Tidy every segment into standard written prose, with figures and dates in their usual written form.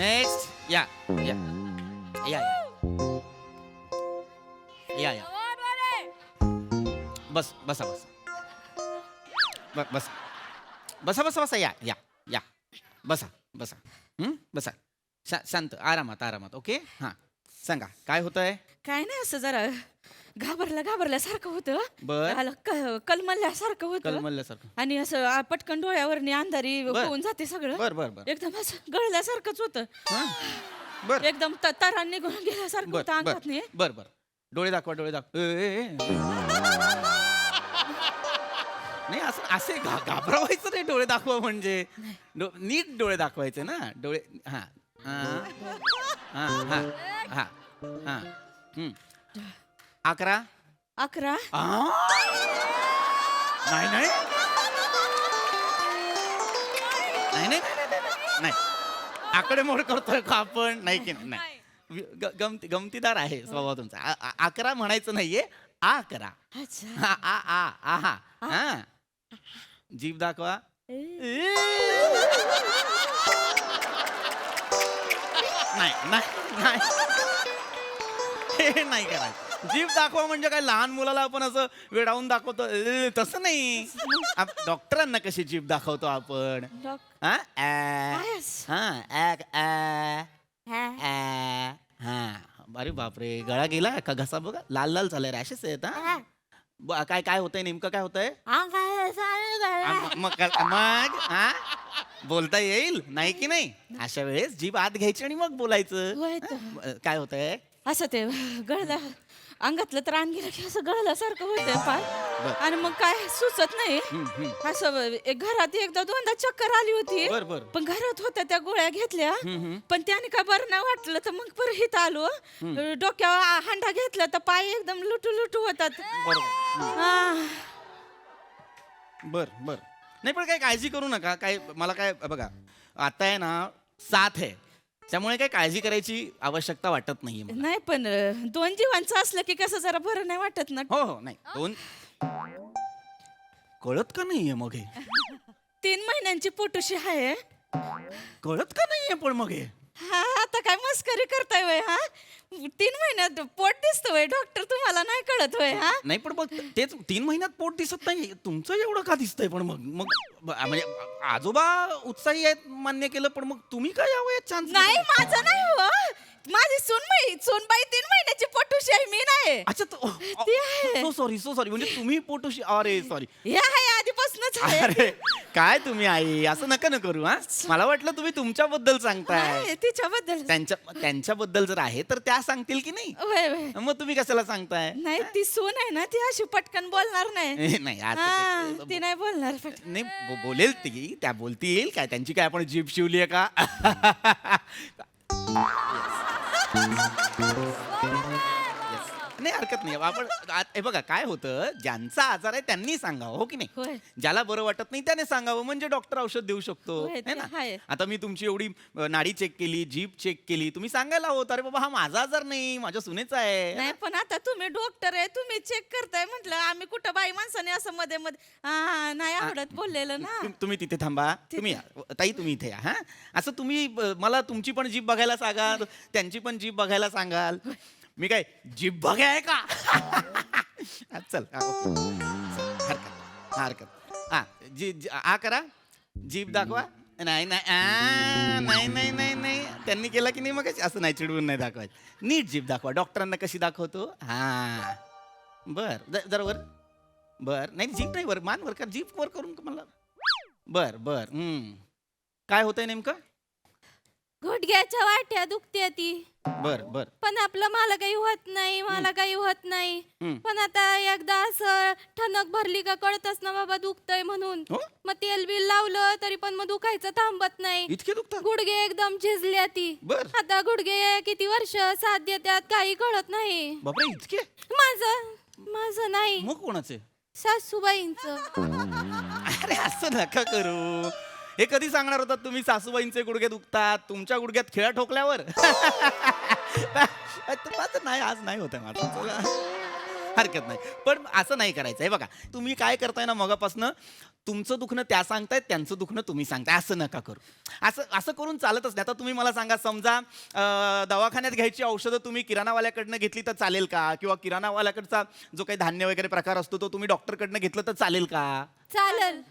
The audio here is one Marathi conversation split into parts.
नेक्स्ट या या या या या बस बसा बस बस बसा बसा बसा या या या बसा बसा बसा शांत आरामात आरामात ओके हां सांगा काय होतंय काय नाही असं जरा घाबरल्यासारखं होतं. बर. कलमल्यासारखं होतं कलमल्यासारखं आणि असं पटकन डोळ्यावरनी अंधारी बर. होऊन जाते सगळं. बर बर बर एकदम असं गळल्यासारखंच होतं. हां बर एकदम तारा निघून गेल्यासारखं बर होतं बर अंगात नाही. बर बर डोळे दाखवा डोळे दाखव नाही असं असे घाबरवायचं नाही डोळे दाखवा म्हणजे नीट डोळे दाखवायचे ना डोळे हां हां हां हां हां हां 11 11 नाही नाही नाही नाही नाही आकडेमोड करतोय का आपण नाही की नाही गमतीदार आहे स्वभाव तुमचा 11 म्हणायचं नाहीये 11 अच्छा. हा हा जीभ दाखवा नाही नाही नाही हे नाही करायचं जीभ दाखवा म्हणजे काय लहान मुलाला आपण असं वेडावून दाखवतो तसं नाही डॉक्टरांना कशी जीभ दाखवतो आपण हा अरे बापरे गळा गेला का घसा बघा लाल लाल झालाय रॅशेस आहेत हा काय काय होतंय नेमकं काय होतंय मग हा बोलता येईल नाही की नाही अशा वेळेस जीभ आत घ्यायची आणि मग बोलायचं काय होतंय असं ते गळलं अंगातलं तर आण गेलं की असं गळल्यासारखं होतंय पाय आणि मग काय सुचत नाही. असं घरात एकदा दोनदा चक्कर आली होती बर बर पण घरात होत्या त्या गोळ्या घेतल्या पण त्याने काय बरं नाही वाटलं तर मग परत इथं आलो डोक्यावर हांडा घेतला तर पाय एकदम लुटू लुटू होतात. बर बर नाही पण काही काळजी करू नका काय मला काय बघा आता आहे ना 7 आहे त्यामुळे काही काळजी करायची आवश्यकता वाटत नाहीये मला. नाही पण 2 जीवांचं असलं की कसं जरा बरं नाही वाटत ना. हो हो नाही 2 कळत का नाहीये मग हे 3 महिन्यांची पोटुशी आहे. कळत का नाहीये पण मग हे हा आता काय मस्करी करताय वय हा 3 महिन्यात पोट दिसतं वय डॉक्टर तुम्हाला नाही कळत वय हा. नाही पण मग तेच 3 महिन्यात पोट दिसत नाही तुमचं एवढं का दिसतंय पण मग मग म्हणजे आजोबा उत्साही आहेत मान्य केलं पण मग तुम्ही काय यावं चान्स नाही माझं नाही हो माझी सूनबाई 3 महिन्याची पोटुशी आहे मी नाही. अच्छा ती आहे. सो सॉरी म्हणजे तुम्ही पोटोशी अरे सॉरी हे आहे आधीपासूनच आहे. अरे काय तुम्ही आई असं नका न करू हा मला वाटलं तुम्ही तुमच्याबद्दल सांगताय नाही, तिच्याबद्दल त्यांच्याबद्दल जर आहे तर त्या सांगतील की नाही वय वय मग तुम्ही कशाला सांगताय नाही ती सून आहे ना ती अशी पटकन बोलणार नाही. नाही हा, ती नाही बोलणार पटकन. नाही बोलेल ती त्या बोलतील काय त्यांची काय आपण जीभ शिवली आहे का नाही हरकत नाही आपण हे बघा काय होतं ज्यांचा आजार आहे त्यांनी सांगावं हो की नाही होय. ज्याला बरं वाटत नाही त्याने सांगावं म्हणजे डॉक्टर औषध देऊ शकतो होय, है ते ना आहे. आता मी तुमची एवढी नाडी चेक केली जीभ चेक केली तुम्ही सांगायला होत अरे बाबा हा माझा आजार नाही माझ्या सुनेचा आहे नाही पण आता तुम्ही डॉक्टर आहे तुम्ही चेक करताय म्हटलं आम्ही कुठं बाई माणसाने असं मध्ये मध्ये नाही आवडत बोललेलं ना. तुम्ही तिथे थांबा तुम्ही ताई तुम्ही इथे या हा असं तुम्ही मला तुमची पण जीभ बघायला सांगाल त्यांची पण जीभ बघायला सांगाल मी काय जीभ बघाय आहे का चल हरकत हा आ करा जीभ दाखवा नाही नाही नाही नाही नाही त्यांनी केलं की नाही मग असं नाही चिडवून नाही दाखवायचं नीट जीभ दाखवा डॉक्टरांना कशी दाखवतो हा बर जरा वर बर नाही जीभ नाही वर मान वर का जीभ वर करून मला बर बर काय होतंय नेमकं गुडघ्याच्या वाट्या दुखते ती बर बर पण आपलं मला काही होत नाही पण आता एकदा असं ठणक भरली का कळतच ना बाबा दुखतय म्हणून हो? मग तेल बिल लावलं तरी पण मग दुखायचं थांबत नाही. इतके दुखतात गुडघे एकदम झिजल्या ती बर आता गुडघे किती वर्ष साथ देतात काही कळत नाही. बापरे इतके माझं नाही मग कोणाचे सासूबाईंचं. अरे असं नका करू हे कधी सांगणार होता तुम्ही सासूबाईंचे गुडघे दुखतात तुमच्या गुडघ्यात खेळा ठोकल्यावर माझं नाही आज नाही होत माझं हरकत नाही. पण असं नाही करायचं आहे बघा. तुम्ही काय करताय ना मगापासनं, तुमचं दुखणं त्या सांगतायत, त्यांचं दुखणं तुम्ही सांगताय. असं नका करू. असं असं करून चालतच नाही. आता तुम्ही मला सांगा, समजा दवाखान्यात घ्यायची औषधं तुम्ही किराणावाल्याकडनं घेतली तर चालेल का? किंवा किराणावाल्याकडचा जो काही धान्य वगैरे प्रकार असतो तो तुम्ही डॉक्टरकडनं घेतलं तर चालेल का? चालेल.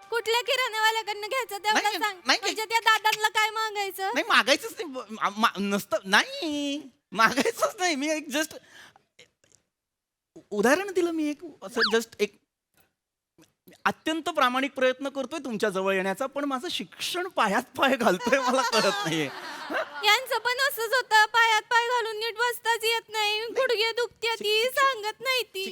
कुठल्या किराणावाल्याकडनं घ्यायचं तेवढं नाही, सांग. नाही. म्हणजे त्या दादांना काय मागायचं? नाही मागायचंच नाही. नसतं नाही मागायचंच नाही. मी एक जस्ट उदाहरण दिलं. मी एक असं जस्ट एक अत्यंत प्रामाणिक प्रयत्न करतोय तुमच्या जवळ येण्याचा, पण माझं शिक्षण पायात पाय घालतोय मला कळत नाहीये. यांचं पण असंच होतं, पायात पाय घालून नीट बसताच येत नाही, गुडघे दुखत्या ती सांगत नाही ती.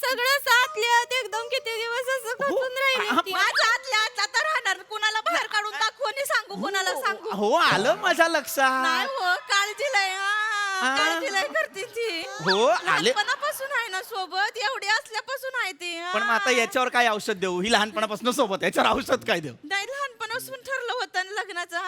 सगळं साथल्यात एकदम किती दिवस असं खचून राहिली ती. माझ्या आतल्या आतला तर राहणार, कुणाला बाहेर काढून दाखवू आणि सांगू, कुणाला सांगू? हो आलं माझ्या लक्षात. नाही हो, काळजी लय काळजी लय करते ती. हो आले. लहानपणापासून आहे ना सोबत, एवढी असल्यापासून आहे ती. पण मग आता याच्यावर काय औषध देऊ? ही लहानपणापासून सोबत, याच्यावर औषध काय देऊ? नाही, लहानपणापासून ठरलं होतं ना लग्नाचं.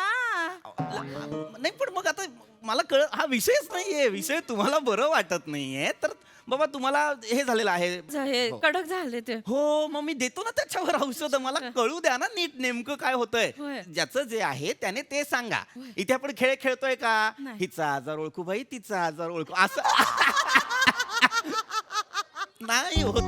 नाही पण मग आता मला हा विषयच नाहीये. विषय तुम्हाला बरं वाटत नाहीये तर बाबा तुम्हाला हे झालेलं आहे. हे कडक झाले ते. हो मग मी देतो ना त्याच्यावर औषध. मला कळू द्या ना नीट नेमकं काय होतंय. होय. ज्याचं जे आहे त्याने ते सांगा. इथे आपण खेळ खेळतोय का? नाही. हिचा आजार ओळखू बाई, तिचा आजार ओळखू असं नाही होत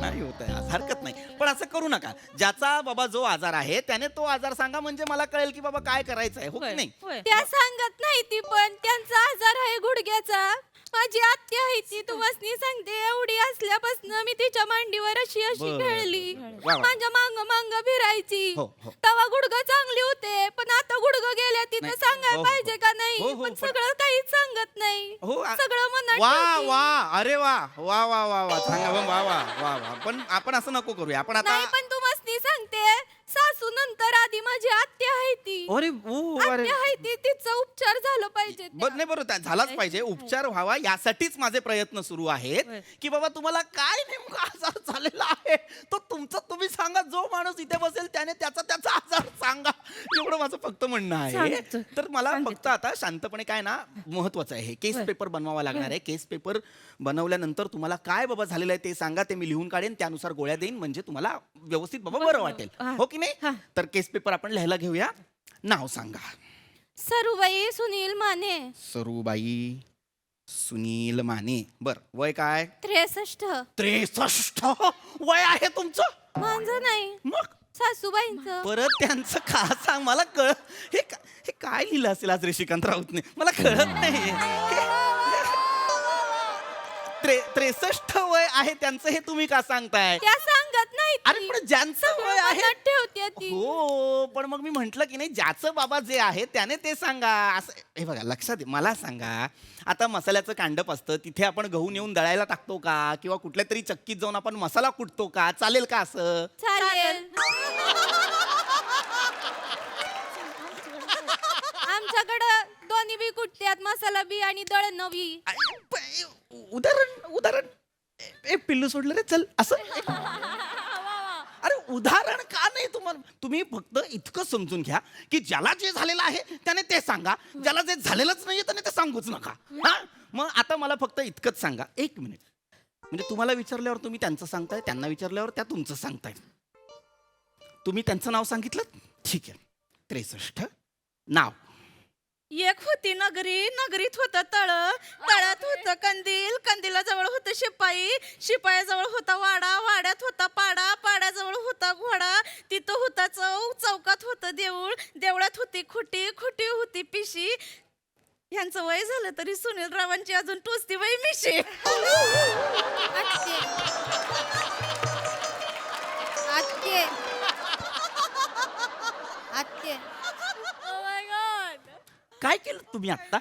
नाही होत आहे. हरकत नाही पण असं करू नका. ज्याचा बाबा जो आजार आहे त्याने तो आजार सांगा, म्हणजे मला कळेल की बाबा काय करायचं आहे. हो की नाही? त्या सांगत नाही ती, पण त्यांचा आजार आहे गुडघ्याचा. माझी आत्या आहे ती, तुम्हाला सांगते, एवढी असल्यापासून मी तिच्या मांडीवर अशी बरं. खेळली. वा वा. माझ्या मांग मांग फिरायची. हो, हो. तेव्हा गुडघं चांगली होते, पण आता गुडघं गेल्या तिथे नाही. सांगायला हो, हो. पाहिजे का नाही? हो, हो, पण पण- सगळं काहीच सांगत नाही. हो सगळं मनात वा ठेवती. वा अरे वा वा वा वा वा सांगा वा वा वा वा. पण आपण असं नको करूया. आपण आता नाही, पण तुम्हाला सांगते, सासू नंतर आधी माझी आत्या आहे ती. अरे ओ अरे आत्या आहे ती, तिचा उपचार झालं पाहिजे. नाही बरोबर झालाच पाहिजे. उपचार व्हावा यासाठीच माझे प्रयत्न सुरू आहेत की बाबा तुम्हाला काय नेमका आजार झालेला आहे तो तुमचा तुम्ही सांगा. जो माणूस इथे बसेल त्याने त्याचा आजार सांगा. एवढं माझं फक्त म्हणणं आहे. सांगतो. तर मला फक्त आता शांतपणे काय ना महत्वाचं आहे. केस पेपर बनवावा लागणार आहे. केस पेपर बनवल्यानंतर तुम्हाला काय बाबा झालेलं आहे ते सांगा. ते मी लिहून काढेन, त्यानुसार गोळ्या देईन, म्हणजे तुम्हाला व्यवस्थित बाबा बरं वाटेल. हो की नाही? तर केस पेपर आपण लिहायला घेऊया. नाव सांगा. सरूबाई सुनील माने. सरूबाई सुनील माने. बर वय काय? 63. 63 वय आहे तुमचं? माझं नाही, मग सासूबाईंचं. परत त्यांचं का सांग मला हे काय लिहिलं असेल आज श्रीकांत राऊतने मला कळत नाही. 63 वय आहे त्यांचं हे तुम्ही का सांगताय? त्या सांगत नाही ती. अरे पण ज्यांचं वय आहे मनात ठेवते ती. हो पण मग मी म्हंटल की नाही ज्याचं बाबा जे आहे त्याने ते सांगा. असं हे बघा लक्षात मला सांगा. आता मसाल्याचं कांडप असतं तिथे आपण गहू नेऊन दळायला टाकतो का? किंवा कुठल्या तरी चक्कीत जाऊन आपण मसाला कुटतो का? चालेल का असं? चालेल. आमच्याकडं दोन्ही बी कुठत्यात, मसाला बी आणि दळण बी. उदाहरण पिल्लू सोडलं रे चल असं. अरे उदाहरण का नाही तुम्हाला? तुम्ही फक्त इतकं समजून घ्या की ज्याला जे झालेलं आहे त्याने ते सांगा. ज्याला जे झालेलंच नाहीये त्याने ते सांगूच नका. हा मग आता मला फक्त इतकंच सांगा. 1 मिनिट. म्हणजे तुम्हाला विचारल्यावर तुम्ही त्यांचं सांगताय, त्यांना विचारल्यावर त्या तुमचं सांगताय. तुम्ही त्यांचं नाव सांगितलं ठीक आहे. 63 नाव. एक होती नगरी, नगरीत होतं तळ, तळात होतं कंदील, कंदिलाजवळ होतं शिपाई, शिपायाजवळ होता वाडा, वाड्यात होता पाडा, पाड्याजवळ होता घोडा, तिथं होता चौक, चौकात होतं देऊळ, देवळात होती खुटी, खुटी होती पिशी. ह्यांचं वय झालं तरी सुनील रावांची अजून टोचती वय मिशी. आत्ते. आत्ते. आत्ते. काय केलं तुम्ही आता?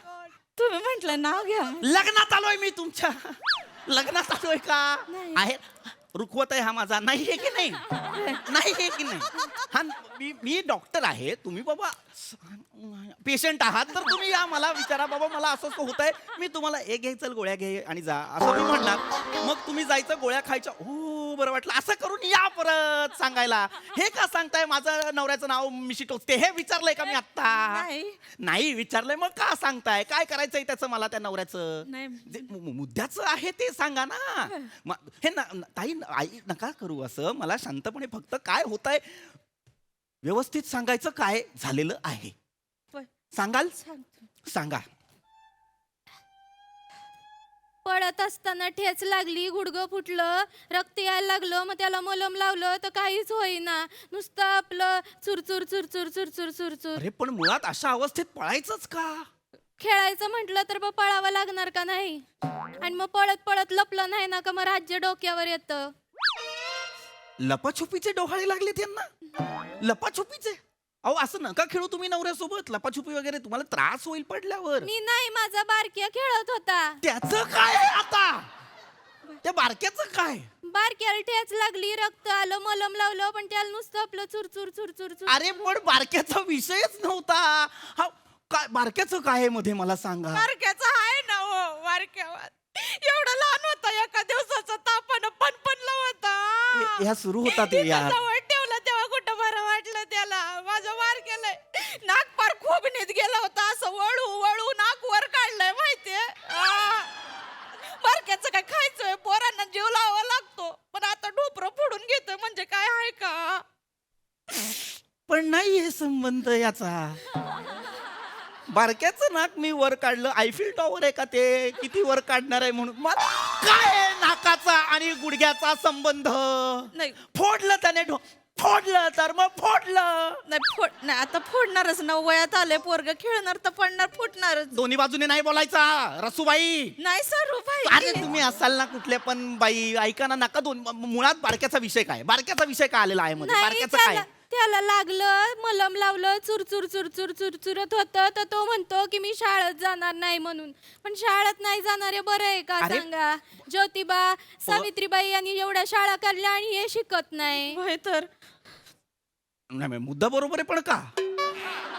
तुम्ही म्हंटल नाव घ्या. लग्नात आलोय मी तुमच्या. लग्नात आलोय का? आहे रुखवत आहे हा माझा. नाही आहे की नाही? नाही आहे की नाही? हा मी डॉक्टर आहे. तुम्ही बाबा पेशंट आहात तर तुम्ही या मला विचारा बाबा मला असं होत आहे. मी तुम्हाला घे चल गोळ्या घे आणि जा असं मी म्हणणार. मग तुम्ही जायचं गोळ्या खायच्या. हो खूप बरं वाटलं असं करून या परत सांगायला. हे का सांगताय माझं नवऱ्याचं नाव मिशी टोचते हे विचारलंय का मी आत्ता? नाही विचारलंय मग का सांगताय? काय करायचंय त्याचं मला त्या नवऱ्याचं? नाही. जे मुद्द्याचं आहे ते सांगा ना. हे ताई आई नका करू असं. मला शांतपणे फक्त काय होतंय व्यवस्थित सांगायचं काय झालेलं आहे. सांगाल? सांगा. पडत असताना ठेच लागली, गुडघं फुटलं, रक्त यायला लागलं, मग त्याला मलम लावलं तर काहीच होईना, नुसतं आपलं चुरचुर चुरचुर चुरचुर चुरचुर. अरे पण मुळात अशा अवस्थेत पळायचंच का? खेळायचं म्हटलं तर मग पळावं लागणार का नाही? आणि मग पळत पळत लपलं नाही ना का मग राज्य डोक्यावर येतं. लपाछुपीचे डोहाळे लागले त्यांना. लपाछुपीचे अहो असं नका खेळू तुम्ही नवऱ्यासोबत. लपाछुपी वगैरे तुम्हाला त्रास होईल पडल्यावर. मी नाही, माझा बारक्या खेळत होता. त्याचं काय आहे आता? त्या बारक्याचं काय? बारक्याला ठेच लागली, रक्त आलं, मलम लावलं, पण त्याला नुसतं आपलं चुरचुर चुरचुर चुर. अरे पण बारक्याचा विषयच नव्हता हा. काय बारक्याचं काय आहे मध्ये मला सांगा. बारक्याचं आहे ना हो. बारक्यावर एवढा लहान होता, एका दिवसाचा तापानं पणपणला होता. ह्या सुरू होतात ते यार. जवळ ठेवलं तेव्हा कुठं बरं वाटलं त्याला. माझं वार केलंय, नाक पार खोबणीत गेला होता, असं वळू वळू नाक वर काढलंय माहितीये. बारक्याचं काय खायचंय, पोरांना जीव लावावा लागतो, पण आता डोपरं फोडून घेतोय म्हणजे काय आहे का? पण नाही हे संबंध याचा. बारक्याचं नाक मी वर काढलं. आयफिल टॉवर आहे का ते? किती वर काढणार आहे म्हणून मग काय आहे नाकाचा आणि गुडघ्याचा संबंध? नाही. फोडलं त्याने फोडलं तर मग फोडलं. नाही आता फोडणारच ना. वयात आले पोरग, खेळणार तर पडणार, फुटणारच. दोन्ही बाजूने नाही बोलायचा रसूबाई. नाही सरू अरे भाई. तुम्ही असाल ना कुठले पण बाई ऐका ना. नका दोन मुळात बारक्याचा विषय काय? बारक्याचा विषय काय आलेला आहे मध्ये? नाही, बारक्याचं काय? त्याला लागलं, मलम लावलं, चुरचुर चुरचुर चुरचुरत होतं, तर तो म्हणतो की मी शाळेत जाणार नाही म्हणून. पण शाळेत नाही जाणारे बरं आहे का अरे, सांगा? ज्योतिबा सावित्रीबाई यांनी एवढ्या शाळा काढल्या आणि हे शिकत नाही. होय तर. नाही मुद्दा बरोबर आहे पण का?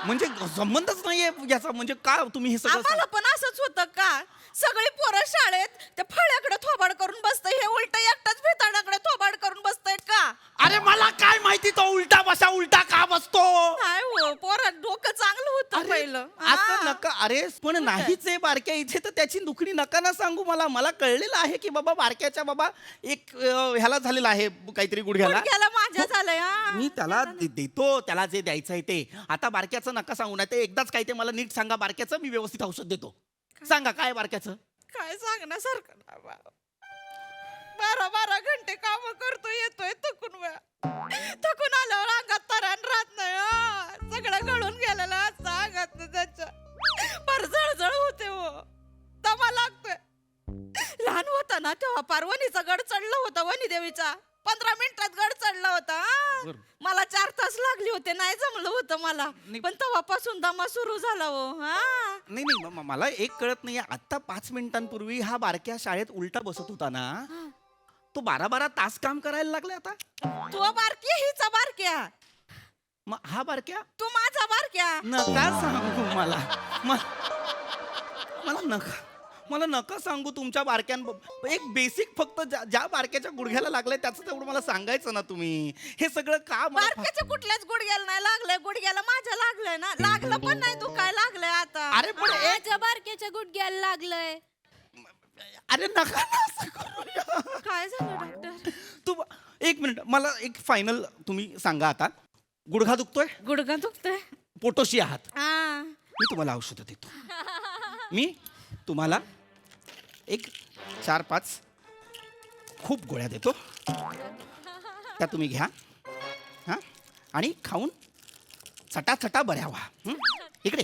म्हणजे संबंधच नाहीये याचा. म्हणजे का तुम्ही हे सगळं आम्हाला पण असंच होतं का? सगळी पोरं शाळेत त्या फळ्याकडे थोबाड करून बसतंय, हे उलट एकटाच भेताडाकडे थोबाड करून बसतंय का? अरे मला काय माहिती तो उलटा बसा उलटा का बसतो? काय हो, पोरं डोकं चांगलं होतं पहिलं. असं नका. अरे पण नाहीच आहे बारक्या इथे तर त्याची दुखणी नका ना सांगू मला. मला कळलेलं आहे की बाबा बारक्याच्या बाबा एक ह्याला झालेला आहे काहीतरी गुडघ्याला. गुडघ्याला माझ्या झालंय. मी त्याला देतो त्याला जे द्यायचं आहे ते. आता बारक्याचं नका सांगू. नाही ते एकदाच काय ते मला नीट सांगा बारक्याचं. मी व्यवस्थित औषध देतो. सांगा काय बारक्याचं? काय सांगण्यासारखं ना बा. 12-12 घंटे काम करतो, येतोय थकून. थकून आल्यावर अंगात तरान राहत नाही. सगळं गळून गेलेलं असतं अंगात त्याच्या. फार जळजळ होते हो, दमा लागतोय. लहान होता ना तेव्हा पार वणीचा गड चढला होता. वणी देवीचा 15 मिनिटात गड चढला होता. मला 4 तास लागले होते, नाही जमलं होतं मला. पण तेव्हापासून दमा सुरू झाला हो. नाही नाही मला एक कळत नाहीये. आता 5 मिनिटांपूर्वी हा बारक्या शाळेत उलटा बसत होता ना. तो 12-12 तास काम करायला लागलाय आता. तो बारक्या, हिचा बारक्या. मग हा बारक्या तू माझा बारक्या. नका सांगू मला. मला नका सांगू तुमच्या बारक्यां. एक बेसिक फक्त ज्या बारक्याच्या गुडघ्याला लागलंय त्याचं तेवढं मला सांगायचं ना तुम्ही. हे सगळं का बारक्याच्या कुठल्याच गुडघ्याला नाही लागलंय. गुडघ्याला माझ्या लागलंय ना. लागलं पण नाही, तू काय लागलंय आता? अरे पण माझ्या बारक्याच्या गुडघ्याला लागलंय. अरे नका ना असं करूया. काय झालं डॉक्टर? तू एक मिनिट मला एक फायनल तुम्ही सांगा आता. गुडघा दुखतोय? गुडघा दुखतोय. पोटोशी आहात? हा. मी तुम्हाला औषधं देतो. मी तुम्हाला एक 4-5 खूप गोळ्या देतो. त्या तुम्ही घ्या हां आणि खाऊन चटाचटा बऱ्या व्हा. इकडे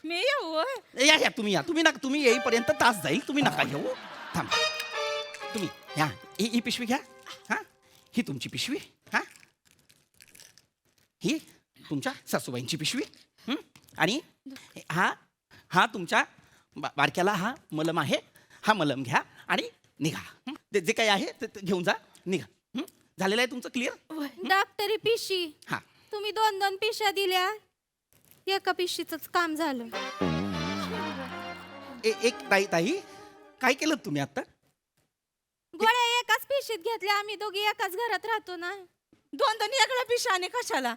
मी येऊ? या तुम्ही या. तुम्ही येईपर्यंत तास जाईल. तुम्ही नका येऊ. थांबा. तुम्ही ह्या ही पिशवी घ्या. हां ही तुमची पिशवी. हां ही तुमच्या सासूबाईंची पिशवी. आणि हा तुमच्या बारक्याला हा मलम आहे. हा मलम घ्या आणि निघा. जे काही आहे ते घेऊन जा. निघा. झालेलं आहे तुमचं क्लिअर? डॉक्टरी पिशी. हा तुम्ही 2-2 पिशा दिल्या, एका पिशीच काम झालं. एक ताई काय केलं तुम्ही आता? गोळ्या एकाच पिशीत घेतल्या, आम्ही दोघी एकाच घरात राहतो ना. दोन दोन वेगळ्या पिशाने कशाला?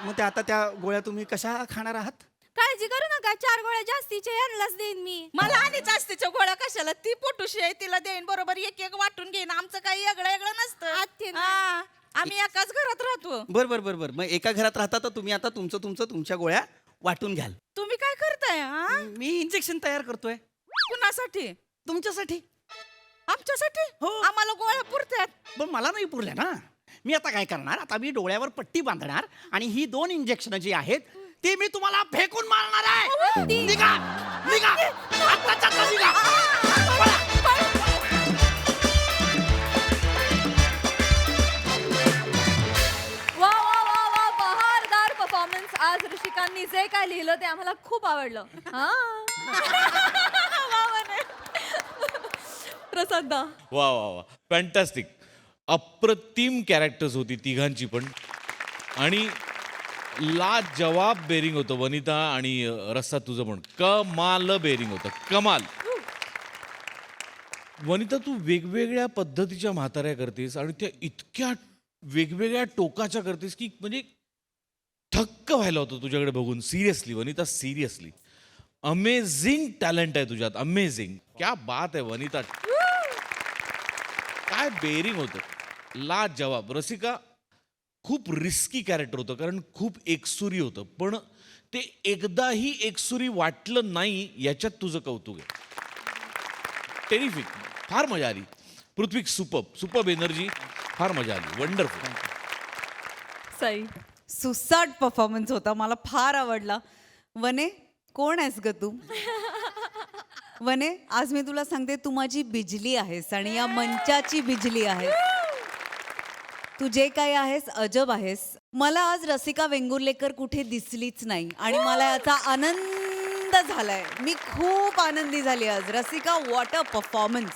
मग त्या आता त्या गोळ्या तुम्ही कशा खाणार आहात? काळजी करू नका, 4 गोळ्या जास्तीच्या यांनाच देईन मी. मला आणि जास्तीच्या गोळ्या कशाला? ती पोटुशी आहे, तिला देईन बरोबर एक एक वाटून घेईन. आमचं काही वेगळं वेगळं नसतं. आत्तीनं. हा, आम्ही एकाच घरात राहतो. बर मग एका घरात राहता तर तुम्ही आता तुमच्या गोळ्या वाटून घ्याल. तुम्ही काय करताय? हा, मी इंजेक्शन तयार करतोय कुणासाठी? तुमच्यासाठी. आमच्यासाठी? हो. आम्हाला गोळ्या पुरतात. पण मला नाही पुरल्या ना. मी आता काय करणार, आता मी डोळ्यावर पट्टी बांधणार आणि ही 2 इंजेक्शन जी आहेत ती मी तुम्हाला फेकून मारणार आहे. निघा निघा आत्ताच्या आत्ता निघा. वा वा वा वा, बहारदार परफॉर्मन्स. आज ऋषिकांनी जे काय लिहिलं ते आम्हाला खूप आवडलं. हा. प्रसाद दा. वा वा वा, फॅन्टॅस्टिक. अप्रतिम कॅरेक्टर्स होती तिघांची पण, आणि लाजवाब बेरिंग होतं. वनिता आणि रस्सा तुझं पण कमाल बेरिंग होतं, कमाल. वनिता, तू वेगवेगळ्या पद्धतीच्या म्हाताऱ्या करतेस आणि त्या इतक्या वेगवेगळ्या टोकाच्या करतेस की म्हणजे थक्क व्हायला होतं तुझ्याकडे बघून. Seriously Vanita, seriously amazing talent आहे तुझ्यात, अमेझिंग. क्या बात आहे वनिता, काय बेरिंग होतं, लाजवाब. रसिका, खूप रिस्की कॅरेक्टर होतं कारण खूप एकसुरी होतं, पण ते एकदाही एकसुरी वाटलं नाही याच्यात तुझं कौतुक आहे. टेरिफिक, फार मजा आली. पृथ्वी, सुपर्ब एनर्जी, फार मजा आली, वंडरफुल. सई. सुसाट परफॉर्मन्स होता, मला फार आवडला. वने, कोण आहेस ग तू? वने, आज मी तुला सांगते, तू माझी बिजली आहेस आणि या मंचाची बिजली आहेस. तू जे काही आहेस अजब आहेस. मला आज रसिका वेंगुर्लेकर कुठे दिसलीच नाही आणि मला याचा आनंद झालाय. मी खूप आनंदी झाली आज. Rasika, what a performance.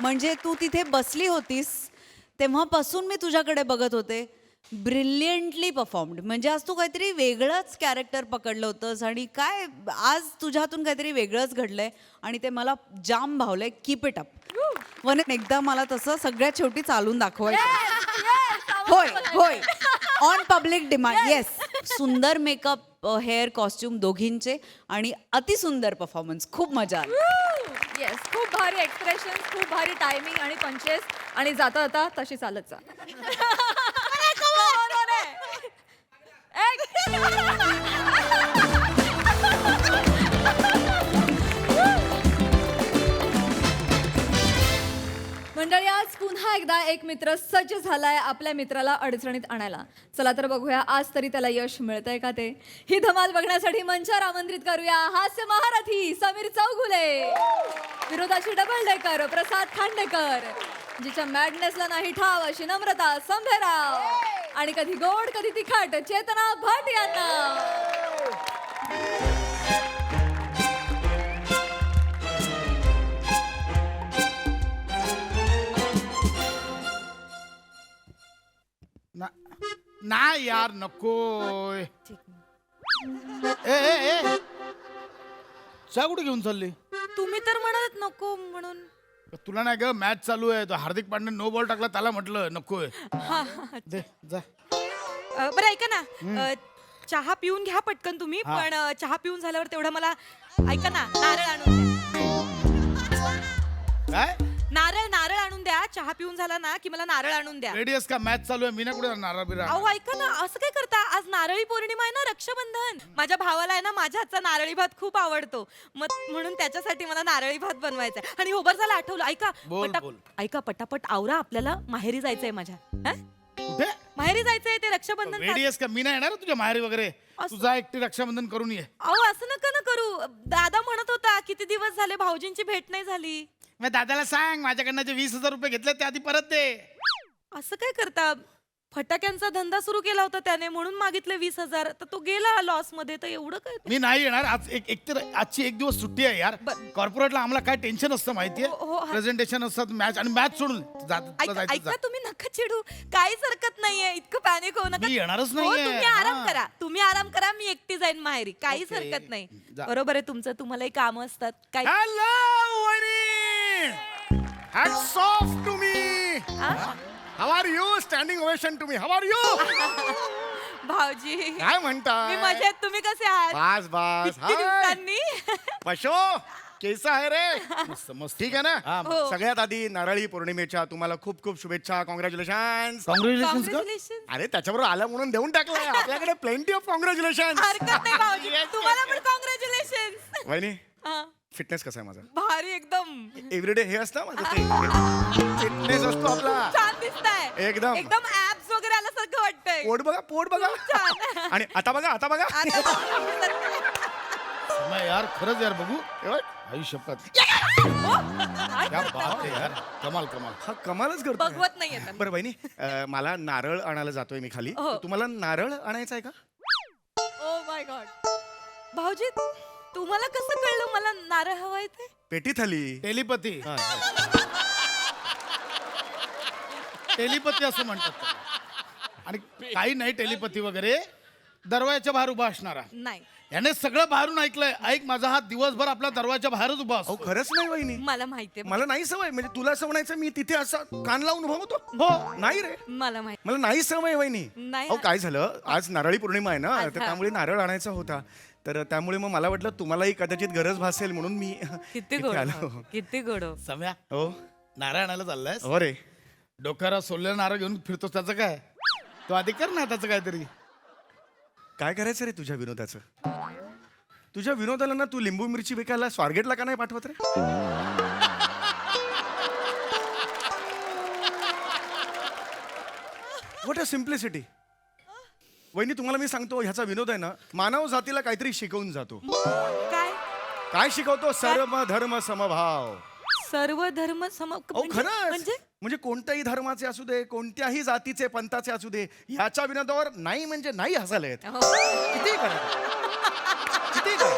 म्हणजे तू तिथे बसली होतीस तेव्हापासून मी तुझ्याकडे बघत होते. Brilliantly performed. म्हणजे आज तू काहीतरी वेगळंच कॅरेक्टर पकडलं होतंस आणि काय आज तुझ्यातून काहीतरी वेगळंच घडलंय आणि ते मला जाम भावलंय. Keep it up. वन एकदा मला तसं सगळ्यात शेवटी चालून दाखवायचं. होय होय, ऑन पब्लिक डिमांड. येस, सुंदर मेकअप, हेअर, कॉस्ट्युम दोघींचे आणि अतिसुंदर परफॉर्मन्स. खूप मजा आली. येस, खूप भारी एक्सप्रेशन, खूप भारी टायमिंग आणि पंचेस, आणि जाता जाता तशी चालत जा. मंडळी, आज पुन्हा एकदा एक मित्र सज्ज झालाय आपल्या मित्राला अडचणीत आणायला. चला तर बघूया आज तरी त्याला यश मिळतंय का ते. ही धमाल बघण्यासाठी मंचावर आमंत्रित करूया हास्य महारथी समीर चौगुले, विरोधाची डबल डेकर प्रसाद खांडेकर, जिच्या मॅडनेसला नाही ठाव अशी नम्रता संभेराव, आणि कधी गोड कधी तिखट चेतना भट यांना. ना यार नकोय. ए ए ए चा कुठे घेऊन चालली? तुम्ही तर म्हणत नको म्हणून. तुला नाही ग, मॅच चालू आहे. तो हार्दिक पांड्या नो बॉल टाकला, त्याला म्हटलं नकोय. दे जा. बरं ऐका ना, चहा पिऊन घ्या पटकन तुम्ही. पण चहा पिऊन झाल्यावर तेवढं मला ऐका ना, नारळ आणून द्या. काय नारळ आणून द्या. चहा पिऊन झाला ना की मला नारळ आणून द्या. रेडी आहेस का? मॅच चालू आहे, मी ना कुठे नारळ बिरा. अहो ऐका ना, असं काय करता? आज नारळी पौर्णिमा आहे ना, रक्षाबंधन. माझ्या भावाला आहे ना माझ्या हातचा नारळी भात खूप आवडतो, मग म्हणून त्याच्यासाठी मला नारळी भात बनवायचा आहे. आणि हो बरं झालं आठवलं, ऐका बोल, बोल. ऐका पटापट आवरा, आपल्याला माहेरी जायचंय माझ्या. कुठे माहेरी जायचंय, ते रक्षाबंधन. रेडी आहेस का? मी नाही येणार तुझ्या माहेरी वगैरे. तुझा एकटी रक्षाबंधन करून ये. अहो असं नका ना करू. दादा म्हणत होता किती दिवस झाले भाऊजींची भेट नाही झाली. मग दादाला सांग माझ्याकडनं जे 20,000 रुपये घेतले ते आधी परत दे. असं काय करता? फटाक्यांचा धंदा सुरू केला होता त्याने, म्हणून मागितले 20,000. तर तो गेला लॉस मध्ये, तर एवढं काय. मी नाही येणार आज. आजची एक दिवस सुट्टी आहे यार. कॉर्पोरेटला आम्हाला काय टेन्शन असतं माहितीये. प्रेझेंटेशन असतात, मॅच, आणि मॅच सोडून ऐका तुम्ही नका चिडू, काहीच हरकत नाहीये. इतकं पॅनिक होऊ नका. मी येणारच हो, नाहीये. तुम्ही आराम करा, तुम्ही आराम करा. मी एकटी जाईन माहेरी, काहीच Okay. हरकत नाही. जा. बरोबर आहे तुमचं, तुम्हालाही काम असतात. काय हॅलो वहिनी, hats off to me. How are you? Standing ovation to me. How are you? भाऊजी काय मी म्हणताय? मजेत, तुम्ही कसे आहात? बस बस. किती दिवसांनी? पशो कैसा आहे रे? मस्त मस्त. ठीक आहे ना? हो. सगळ्यात आधी नारळी पौर्णिमेच्या तुम्हाला खूप खूप शुभेच्छा. कॉंग्रॅच्युलेशन. Congratulations. अरे त्याच्याबरोबर आला म्हणून देऊन टाकलाय. आपल्याकडे प्लेंटी ऑफ कॉंग्रॅच्युलेशन. हरकत नाही भाऊजी, तुम्हाला पण कॉंग्रॅच्युलेशन. वहिनी फिटनेस कसा आहे माझा? भारी एकदम एव्हरीडे हे असतं माझं ते फिटनेस असतो आपला. छान दिसताय. एकदम. एकदम ऍप्स वगैरे आल्यासारखं वाटतंय. पोट बघा पोट बघा. छान. आणि आता बघा आता बघा. आता यार खरंच यार बघू. आई शपथ. क्या बात आहे यार. कमाल कमाल. हा कमालच करतो. बघवत नाहीये त्यांना. बरं बहिणी मला नारळ आणायला जातोय मी खाली. हो. तुम्हाला नारळ आणायचा आहे का? Oh my God. भाऊजी तुम्हाला कसं कळलं मला नारळ हवाय ते? पेटीत आली. टेलिपती टेलिपती असं म्हणतात त्याला. आणि काही नाही टेलिपती वगैरे. दरवाजाच्या बाहेर उभा असणारा नाही, याने सगळं बाहेरून ऐकलंय. ऐक, माझा हात दिवसभर आपल्या दरवाजाच्या बाहेरच उभा अहो असतो. खरंच नाही वहिनी. मला माहितीये. मला नाही सवय. म्हणजे तुला असं म्हणायचं मी तिथे असं कान लावून उभा होतो. हो. नाही रे मला माहिती मला नाही सवय वहिनी. नाही. अहो काय झालं आज नारळी पौर्णिमा आहे ना तर अच्छा. त्यामुळे नारळ आणायचा होता. तर त्यामुळे मग मला वाटलं तुम्हालाही कदाचित गरज भासेल म्हणून मी किती इथे गोड आलो. किती गोड. सम्या, हो नारळ आणायला चाललायस? हो रे. डोक्यावर सोललेला नारळ घेऊन फिरतोस त्याचं काय? तो आधी कर ना त्याचं काहीतरी. काय करायचं रे तुझ्या विनोदाचं? तुझ्या विनोदाला ना तू लिंबू मिरची विकायला स्वारगेटला का नाही पाठवत रे? What a simplicity. वहिनी तुम्हाला मी सांगतो ह्याचा विनोद आहे ना मानव जातीला काहीतरी शिकवून जातो. काय? काय शिकवतो? सर्व धर्म समभाव. सर्व धर्म सम अहो खरंच म्हणजे म्हणजे कोणत्याही धर्माचे असू दे कोणत्याही जातीचे पंथाचे असू दे ह्याच्या विनोदावर नाही म्हणजे नाही हसायला येत. हो. किती करा किती करा.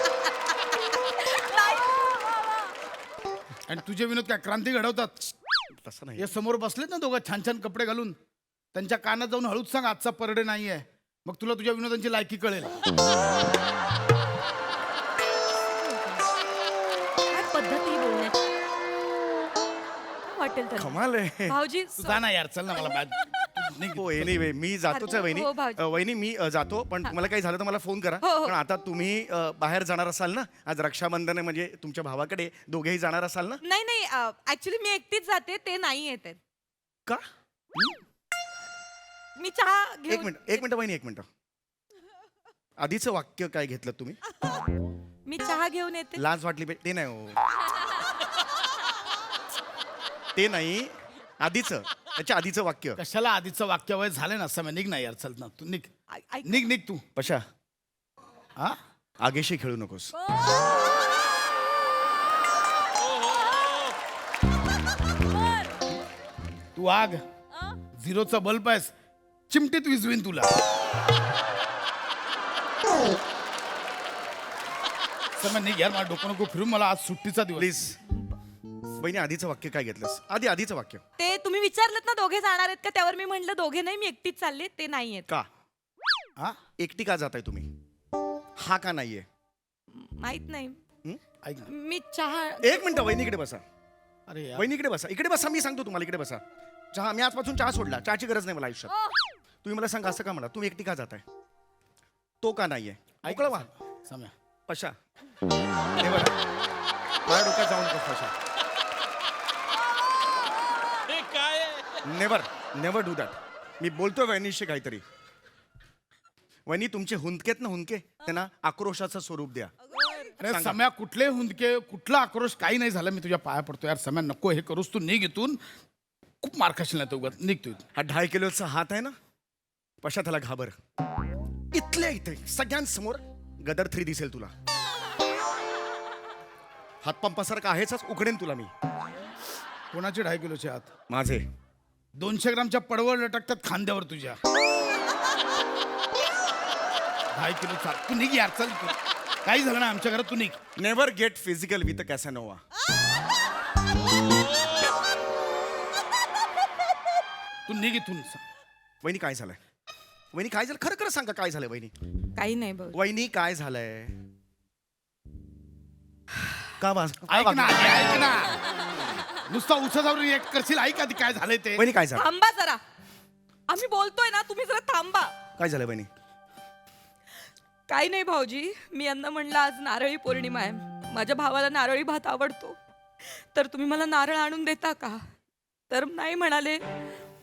आणि तुझे विनोद काय क्रांती घडवतात? तसं नाही. हे समोर बसलेत ना दोघं छान छान कपडे घालून. त्यांच्या कानात जाऊन हळूच सांग आजचा परडे नाहीये. मग तुला तुझ्या विनोदांची लायकी कळेल. काय पद्धती बोलण्याची वाटेल तर. कमाल आहे. भाऊजी तू जा ना यार, चल ना मला हो एनिवे मी जातोच आहे वहिनी. हो, भाऊजी. वहिनी मी जातो पण तुम्हाला काही झालं तर मला फोन करा. हो, हो. पण आता तुम्ही बाहेर जाणार असाल ना आज रक्षाबंधन आहे म्हणजे तुमच्या भावाकडे दोघेही जाणार असाल ना? नाही नाही ऍक्च्युली मी एकटीच जाते, ते नाही येत आहेत. का? मी चहा एक मिनिट वहिनी एक मिनिट. आधीचं वाक्य काय घेतलं तुम्ही? मी चहा घेऊन येते. लाज वाटली ते नाही हो. ते नाही आधीचं त्याच्या आधीचं वाक्य. कशाला आधीचं वाक्य वय झालं ना समय. निघ ना यार, चल ना तू निघ. ऐक. निघ तू. पशा हा आगेशी खेळू नकोस. तू आग झिरोचा बल्ब आहेस. चिमटीत विजवीन तुला. समय निघ यार, मला डोकं नको फिरून. मला आज सुट्टीचा दिवस. प्लीज बहिणी आधीचं वाक्य काय घेतलंस? आधीचं वाक्य ते तुम्ही विचारलं ना दोघे जाणार आहेत का, त्यावर मी म्हटलं दोघे नाही, मी एकटीच चालले, ते नाही आहेत. का? हा एकटी का जाताय तुम्ही? हा का नाहीये? माहित नाही. ऐक ना. मी चहा एक मिनिट वहिनीकडे बसा. अरे यार, वहिनीकडे बसा. इकडे बसा. मी सांगतो तुम्हाला. इकडे बसा. चहा मी आजपासून चहा सोडला. चहाची गरज नाही मला आयुष्यात. तुम्ही मला सांगा असं का म्हणा तुम्ही एकटी का जाताय? तो का नाहीये? ऐक ऐकलं वा ना, सम्या. पशा हे बघा माझ्या डोक्यात जाऊन नकोस पशा. हे काय नेवर डू दॅट. मी बोलतोय वहिनीशी काहीतरी. वहिनी तुमचे हुंदकेत ना हुंदके त्यांना आक्रोशाचं स्वरूप द्या. अरे सांगा. सम्या, कुठले हुंदके कुठला आक्रोश काही नाही झालं. मी तुझ्या पाया पडतो यार सम्या, नको हे करूस. तू निघ इथून. खूप मार खाशील नाही. तू निघ तू इथून. हा 2.5 किलोचा हात आहे ना पशा त्याला घाबर. इथल्या इथे सगळ्यांसमोर गदर 3 दिसेल तुला. हातपंपासारखा आहेच उघडेन तुला मी. कोणाचे 2.5 किलोचे हात? माझे 200 ग्रामच्या पडवळ लटकतात खांद्यावर तुझ्या. 2.5 किलो तू निघ यार, चल तू. काही झालं ना आमच्या घरात, तू निघ. Never get physical with a Casanova. तू निघ इथून. वहिनी काय झालंय? वहिनी काय झालं? खरं खरं सांगा काय झालंय वहिनी? काही नाही भाऊ. वहिनी काय झालंय? का ऐक ना, ऐक ना. नुसता उसावर रिएक्ट करशील. ऐक आधी काय झालंय ते. वहिनी काय झालं? थांबा जरा, आम्ही बोलतोय ना, तुम्ही जरा थांबा. काय झालं वहिनी? काही नाही भाऊजी, मी यांना म्हणलं आज नारळी पौर्णिमा आहे, माझ्या भावाला नारळी भात आवडतो, तर तुम्ही मला नारळ आणून देता का? तर नाही म्हणाले.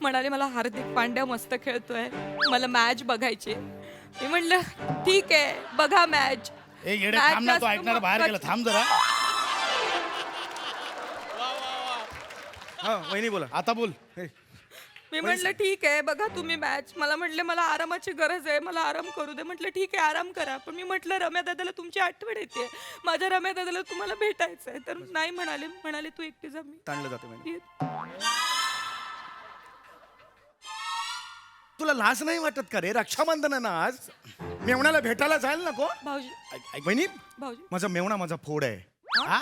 म्हणाले मला हार्दिक पांड्या मस्त खेळतोय, मला मॅच बघायची. मी म्हणलं ठीक आहे, बघा मॅच. ए येडे थांब ना, तो ऐकणार बाहेर गेला. थांब जरा. हा वहिनी बोला. आता बोल. मी म्हटलं ठीक आहे, बघा तुम्ही मॅच. मला म्हटले मला आरामाची गरज आहे, मला आराम करू दे. म्हटलं ठीक आहे, आराम करा. पण मी म्हटलं रम्या दादाला तुमची आठवण येते, माझ्या रम्या दादाला तुम्हाला भेटायचं आहे. तर नाही म्हणाले. म्हणाले तू एकटी जा. मी ताणलं जाते वहिनी. येत. तुला लाज नाही वाटत का रे? रक्षाबंधन आहे ना आज, मेवण्याला भेटायला जायला नको? भाऊजी, वहिनी भाऊजी, माझा मेवणा माझा फोड आहे. हा?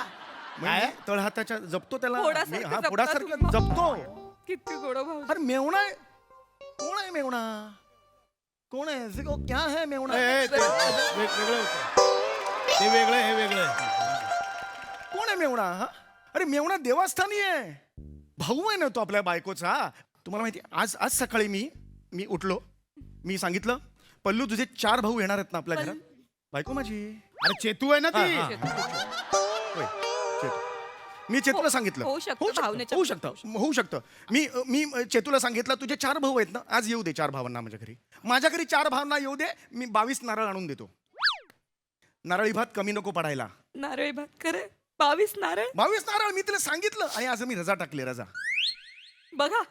काय तळहाताच्या जपतो त्याला फोडासारखं मी. हा जपता फोडासारखं तुम्ही. जपतो. किती गोड भाऊजी. अरे मेवणा आहे. कोण आहे मेवणा? कोण आहे? देखो क्या है मेवणा? वेगळं होतं. ते वेगळं, हे वेगळं. कोण आहे मेवणा? हा? अरे मेवणा देवस्थानी आहे, भाऊ आहे ना तो आपल्या बायकोचा. तुम्हाला माहिती आज आज सकाळी मी उठलो, मी सांगितलं पल्लू तुझे 4 भाऊ येणार आहेत ना आपल्या घरात. बायको माझी. अरे चेतू आहे ना ती. होय, चेतू. मी चेतूला सांगितलं होऊ शकतं, भावनेच्या- होऊ शकतं. मी चेतूला सांगितलं तुझे 4 भाऊ आहेत ना, आज येऊ दे 4 भावांना माझ्या घरी. माझ्या घरी 4 भावांना येऊ दे, मी 22 नारळ आणून देतो. नारळी भात कमी नको पडायला. नारळी भात खरं 22 नारळ. 22 नारळ मी तिला सांगितलं आणि आज मी रजा टाकली. रजा. बघा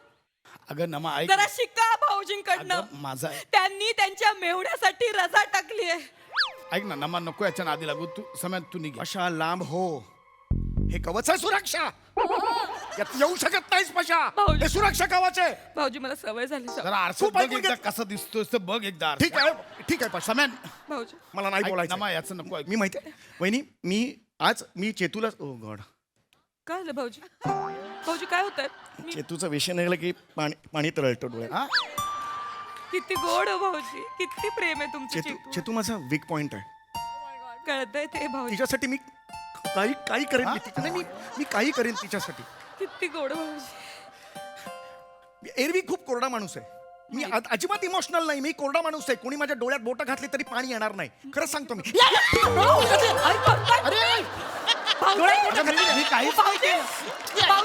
अगं नमा ऐक. जरा शिका भाऊजींकडनं. अगं, माझा त्यांनी त्यांच्या मेवण्यासाठी रजा टाकली आहे. ऐक ना नमा, नको याच्या नादी लागू. तू समय तू निघ. अशा लांब हो. हे कवच आहे सुरक्षा. यात येऊ शकत नाहीस पशा. भाऊजी. हे सुरक्षा कवच आहे. भाऊजी मला सवय झाली. जरा आरसात खूप बघ ऐकून एकदा घेत- कसा दिसतोय ते बघ एकदा. ठीक आहे पशा. समय भाऊजी मला नाही बोलायचं. नमा याचं नको ऐक. मी माहिती आहे वहिनी, मी चेतूला ओ गॉड, काय झालं भाऊजी? भाऊजी काय होत मी चेतूचा विषय निघाला की पाणी तरळतो डोळ्यात. हा? किती गोड हो भाऊजी, किती प्रेम आहे तुमचं. चेतू चेतू माझा वीक पॉइंट आहे. कळतंय ते भाऊजी. तिच्यासाठी मी काही करेन. मी काही करेन तिच्यासाठी. किती गोड भाऊजी. एरवी खूप कोरडा माणूस आहे मी. अजिबात इमोशनल नाही. मी कोरडा माणूस आहे. कोणी माझ्या डोळ्यात बोटं घातली तरी पाणी येणार नाही. खरंच सांगतो मी. अगं, मी काहीच नाही केलं.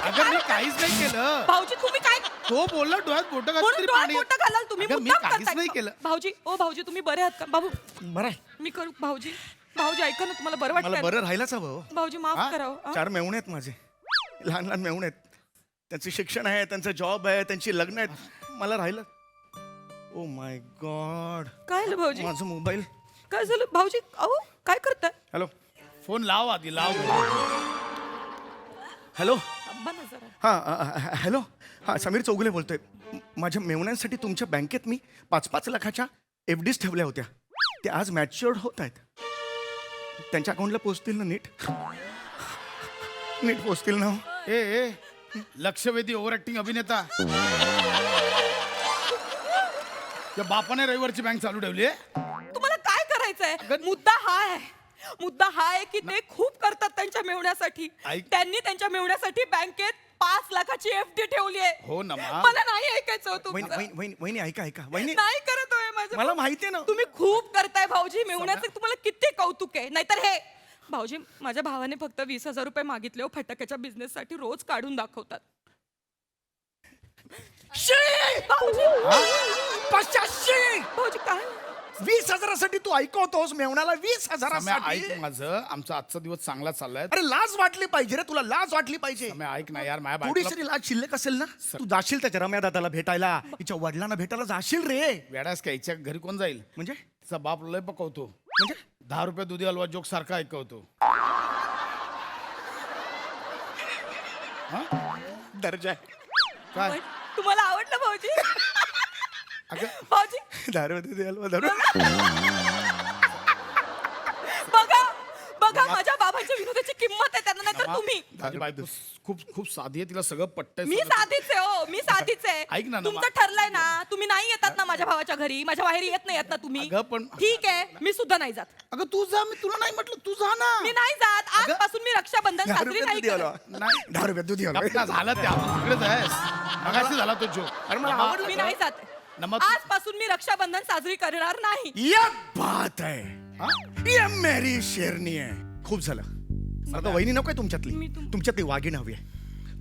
अगं मी काहीच नाही केलं. भाऊजी तुम्ही काय तो बोलला डोळ्यात बोट म्हणून डोळ्यात बोटं घालाल तुम्ही? अगं, मी मुद्दाम काहीच करताय. नाही केलं. भाऊजी ओ भाऊजी तुम्ही बरे आहात का? बाबू बरं आहे. मी करू भाऊजी. भाऊजी ऐका ना, तुम्हाला बरं मला वाटतं बरं राहायलाच हवं हो. भाऊजी माफ हा? करा हो. 4 मेवणे आहेत माझे. लहान लहान मेवणे आहेत. त्यांचं शिक्षण आहे, त्यांचं जॉब आहे, त्यांची लग्न आहेत. मला राहिलं. Oh my God. काय झालं भाऊजी? माझं मोबाईल. काय झालं भाऊजी? अहो काय करताय? हॅलो फोन लाव आधी लाव. हॅलो. थांबा ना जरा. हां हॅलो. हां समीर चौगुले बोलतोय. माझ्या मेवण्यांसाठी तुमच्या बँकेत मी 5-5 लाखाच्या FDs ठेवल्या होत्या. ते आज मॅच्युअर्ड होत आहेत. त्यांच्या अकाउंटला पोचतील ना? नीट पोचतील ना? ए लक्षवेधी ओव्हर ऍक्टिंग अभिनेता. त्या बापाने रविवारची बँक चालू ठेवली आहे. तुम्हाला काय करायचंय? मुद्दा हा आहे की ते खूप करतात त्यांच्या मेवण्यासाठी. ऐक. त्यांनी त्यांच्या मेवण्यासाठी बँकेत 5 लाखाची FD ठेवली आहे. हो ना मा. मला नाही ऐकायचं होतं. वहिनी ऐका वहिनी. नाही करत होय माझं. मला माहिती आहे ना. तुम्ही खूप करताय भाऊजी मेवण्याचं. तुम्हाला किती कौतुक आहे. नाहीतर हे भाऊजी माझ्या भावाने फक्त 20,000 रुपये मागितले हो फटाक्याच्या बिझनेस साठी. रोज काढून दाखवतात. भाऊजी 500. भाऊजी काय 20,000साठी तू ऐकवतोस मेवण्याला? समय 20,000साठी? ऐक माझं. आमचा आजचा दिवस चांगला चाललाय. अरे लाज वाटली पाहिजे रे तुला. लाज वाटली पाहिजे. समय ऐक ना यार, माझ्या थोडीशी बायकोला लाज शिल्लक असेल ना, तू जाशील त्याच्या रम्या दादाला भेटायला, तिच्या वडिलांना भेटायला जाशील रे. वेडास का हिच्या घरी कोण जाईल? म्हणजे तिचा बाप लय पकवतो. म्हणजे 10 रुपये दुधी हलवा जोक सारखा ऐकवतो. दर्जा आहे. काय तुम्हाला आवडलं भाऊजी? अगं भाऊजी दारू दे हलवा दारू. बघा माझ्या बाबांच्या विनोदाची किंमत आहे. त्यांना नाही तर तुम्ही माझी बायको खूप खूप साधी आहे, तिला सगळं पटतंय. मी सगळं- साधीच आहे हो, मी साधीच आहे. ऐक ना, तुमचं ठरलंय ना, तुम्ही नाही येतात ना माझ्या भावाच्या घरी, माझ्या बाहेर येत नाही येत ना तुम्ही. अगं, पण- ठीक आहे, मी सुद्धा नाही जात. अगं तू जा, मी तुला नाही म्हटलं, तू जा ना. मी नाही जात. आजपासून मी रक्षाबंधन 10 साजरी रुपयात नाही दूध करत. आलं. नाही. 10 रुपयात दूध आलं. गप्प ना, झालं त्या तिकडेच आहेस. मगाशी झाला तो जोक. अरे मला आवडलं. मी नाही जात. नमक- आजपासून मी रक्षाबंधन साजरी करणार नाही. या बात आहे ये मेरी शेरनी आहे. खूप झालं. आता वहिनी नको आहे तुमच्यातली, तुमच्यातली वाघीण हवी आहे,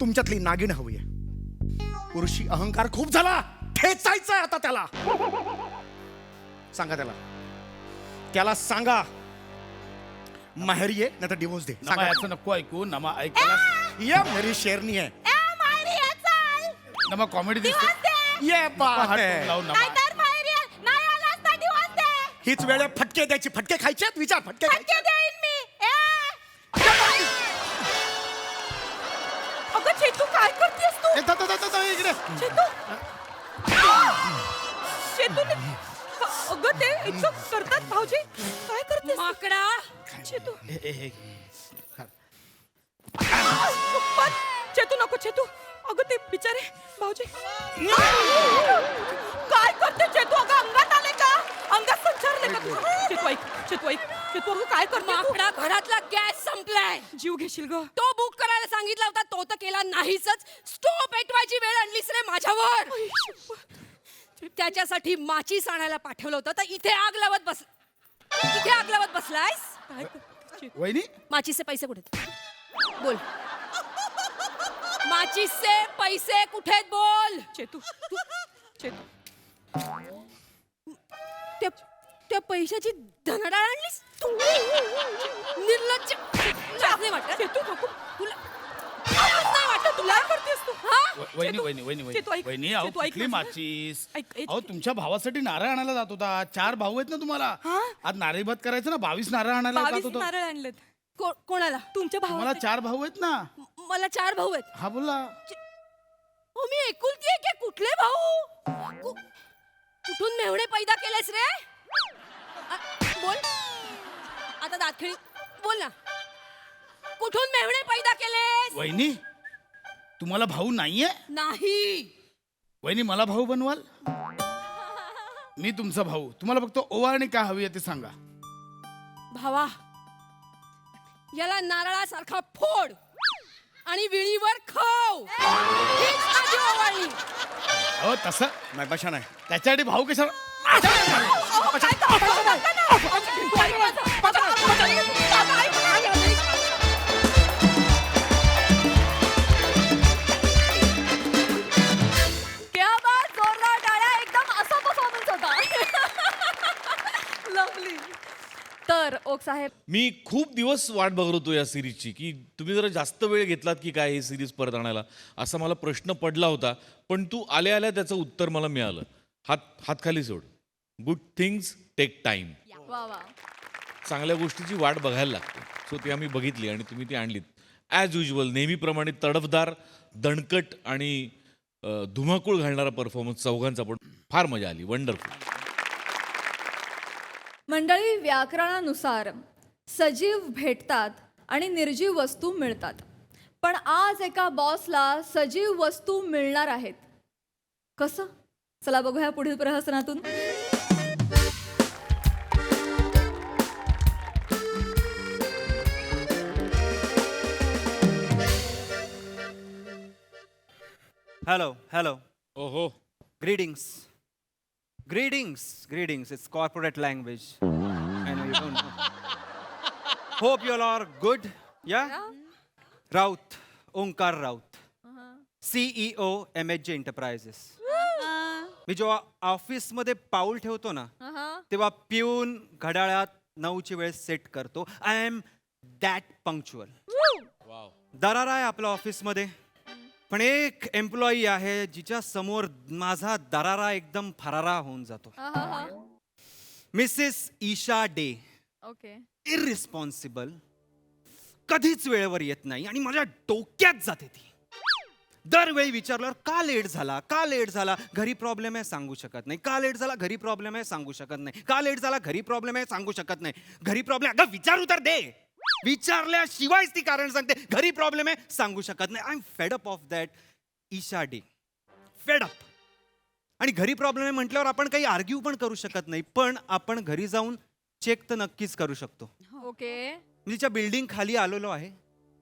तुमच्यातली नागिण हवी आहे. पुरुषी अहंकार खूप झाला, ठेचायचा आहे आता त्याला. सांगा त्याला सांगा माहेरी आहे नाही तर डिवोर्स दे. नमा सांगा. याचं नको ऐकू. नमा ऐकायला ये मेरी शेरनी आहे. नमा कॉमेडी दिसते. ये बात हात आहे. लावून नमा. हीच वेळ आहे फटके द्यायची. फटके खायचे आहेत? विचार. फटके खायचे आहेत? अगं चेतू काय करतेस तू? ए, इकडे. चेतू चेतूने अगं ते इतकं करतात भाऊजी. काय करतेस माकडा? चेतू पण चेतू नको चेतू. अगं ते बिचारे भाऊजी काय करते चेतू? अगं अंगात आले का? अंगात संचारले का तुझ्या? चेतू ऐक चेतू ऐक चेतू अगं काय करते तू? माकडा घरातला गॅस संपलाय. जीव घेशील ग. तो बुक करायला सांगितला होता, तो तर केला नाहीच. स्टोव पेटवायची वेळ आणलीस रे माझ्यावर. त्याच्यासाठी माचीस आणायला पाठवलं होतं, तर इथे आग लावत बसलायस. काय कर- वहिनी माचीसचे पैसे कुठे बोल. माचीसचे पैसे कुठे बोल. चेतू चेतू त्या पैशाची धनडाळ आणलीस तू. निर्लज्ज. लाज नाही वाटत चेतू नको. तुला? लाज नाही वाटत तुला? करतेस तू हा? वहिनी वहिनी वहिनी चेतू ऐक. वहिनी अहो चेतू ऐक कुठली ना. माचीस. ऐक, ऐक. अहो तुमच्या भावासाठी नारळ आणायला जात होता. 4 भाऊ आहेत ना तुम्हाला. हा? आज नारळी भात करायचं ना. 22 नारळ आणायला 22 जात होतो. नारळ आणलेत कोणाला? तुमच्या तुम्हाला भावाला. 4 भाऊ आहेत ना. मला 4 भाऊ आहेत. हा बोला. हो मी एकुलती आहे की कुठले भाऊ? कुठून मेवणे पैदा केलेस रे? बोल आता दातखिळी बोल ना. कुठून मेवणे पैदा केलेस? वहिनी तुम्हाला भाऊ नाहीये. नाही. वहिनी मला भाऊ बनवाल. मी तुमचा भाऊ. तुम्हाला फक्त ओवाळणी काय हवी आहे ते सांगा. भावा याला नारळासारखा फोड आणि विळीवर खाव. हीच माझी ओवाळणी. अहो तसं नाही बशा नाही. त्याच्यासाठी भाऊ कशाला. क्या बात, जोरदार टाळ्या. एकदम असा परफॉर्मन्स होता. लवली. तर ओक साहेब मी खूप दिवस वाट बघत होतो या सिरीजची, की तुम्ही जरा जास्त वेळ घेतलात की काय ही सिरीज परत आणायला, असा मला प्रश्न पडला होता. पण तू आल्या आल्या त्याचं उत्तर मला मिळालं. हात खाली सोड. Good things take time. वा वा. चांगल्या गोष्टीची वाट बघायला लागते. सो ती आम्ही बघितली आणि तुम्ही ती आणलीत. ॲज युजल नेहमीप्रमाणे तडफदार, दणकट आणि धुमाकूळ घालणारा परफॉर्मन्स चौघांचा, पण फार मजा आली. वंडरफुल. मंडळी, व्याकरणानुसार सजीव भेटतात आणि निर्जीव वस्तू मिळतात. पण आज एका बॉसला सजीव वस्तू मिळणार आहेत. कसं? चला बघूया पुढील प्रहसनातून. Hello. ओहो. Greetings. It's corporate language. I know you don't know. Hope you all are good. Yeah? Raut, Onkar Raut. CEO MHJ Enterprises. मी जेव्हा ऑफिसमध्ये पाऊल ठेवतो ना तेव्हा पिऊन घड्याळात 9ची वेळ सेट करतो. I am that punctual. दरारा आहे आपल्या ऑफिसमध्ये, पण एक एम्प्लॉई आहे जिच्या समोर माझा दरारा एकदम फरारा होऊन जातो. Mrs Isha Dey. Okay. Irresponsible, कधीच वेळेवर येत नाही आणि माझ्या डोक्यात जाते ती. दरवेळी विचारल्यावर का लेट झाला, घरी प्रॉब्लेम आहे सांगू शकत नाही. का लेट झाला, घरी प्रॉब्लेम आहे सांगू शकत नाही. का लेट झाला, घरी प्रॉब्लेम आहे सांगू शकत नाही. घरी प्रॉब्लेम, अगं विचारू तर दे. विचारल्याशिवायच ती कारण सांगते. घरी प्रॉब्लेम आहे, सांगू शकत नाही. I am fed up of that Isha Dey. Fed up. आणि घरी प्रॉब्लेम आहे म्हटल्यावर आपण काही आर्ग्यू पण करू शकत नाही, पण आपण घरी जाऊन चेक तर नक्कीच करू शकतो. ओके. तिच्या बिल्डिंग खाली आलेलो आहे,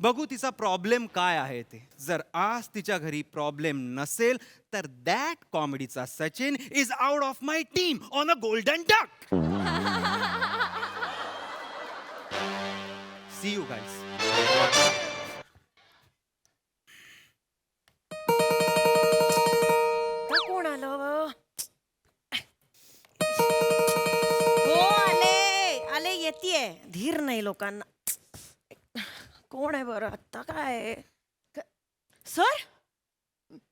बघू तिचा प्रॉब्लेम काय आहे ते. जर आज तिच्या घरी प्रॉब्लेम नसेल तर दॅट कॉमेडीचा Sachin is out of my team on a golden duck. See you guys. कोण आलं? हो आले आले, येतेय. धीर नाही लोकांना. कोण आहे बरं आत्ता? काय sir?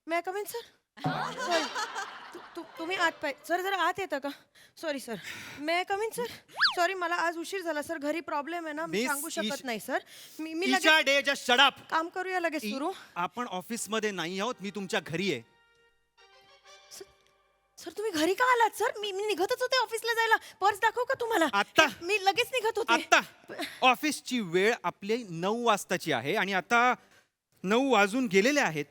Me come in sir? Sorry, तुम्ही आत पाहिजे सर. जरा आत येतं का? Sorry sir, may come in sir? Sorry, मला आज उशीर झाला सर. घरी प्रॉब्लेम आहे ना, मी Miss सांगू शकत नाही सर. मी Isha Dey, just shut up. काम करूया लगेच सुरू. आपण ऑफिस मध्ये नाही आहोत, मी तुमच्या घरी आहे. सर तुम्ही घरी का आलात सर? मी निघतच होते ऑफिसला जायला. पर्स दाखवू का तुम्हाला? आत्ता? मी लगेच निघत होते. आता ऑफिसची वेळ आपली 9 वाजताची आहे आणि आता 9 वाजून गेलेले आहेत.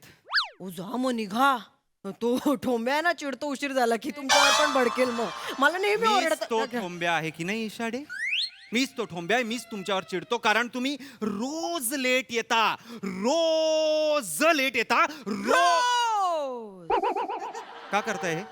ओ जा मग निघा. तो ठोंब्या ना चिडतो उशीर झाला की तुमच्यावर पण भडकेल. मग मला नेहमी मीच ओरडत. तो ठोंब्या आहे की नाही ईशा डे? मीच तो ठोंब्या आहे. मीच तुमच्यावर चिडतो कारण तुम्ही रोज लेट येता. रोज लेट येता. का करताय हे?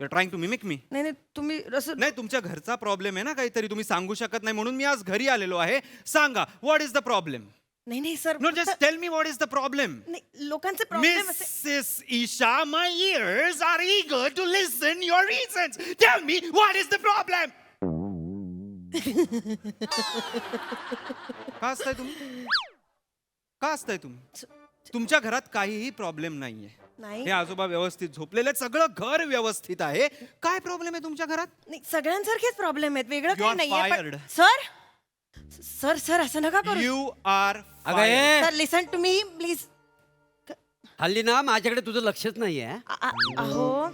You are trying to mimic me. नाही नाही, तुम्ही असं नाही, तुमच्या घरचा प्रॉब्लेम आहे ना काहीतरी, तुम्ही सांगू शकत नाही म्हणून मी आज घरी आलेलो आहे. सांगा, व्हॉट इज द प्रॉब्लेम? नाही नाही sir. No, just tell me what is the problem. नाही, लोकांचे प्रॉब्लेम असे. Mrs. Isha, my ears are eager to listen your reasons. Tell me, what is the problem? का असताय तुम्ही? का असताय तुम्ही? तुमच्या घरात काहीही प्रॉब्लेम नाहीये. नाही. हे आजोबा व्यवस्थित झोपलेले, सगळं घर व्यवस्थित आहे. काय प्रॉब्लेम आहे तुमच्या घरात? नाही, सगळ्यांसारखेच प्रॉब्लेम आहेत, वेगळं You काही are नाहीये. fired. सर सर सर असं नका करू. यू आर अगं ए, sir listen to me please. हल्ली ना माझ्याकडे तुझं लक्षच नाहीये. अहो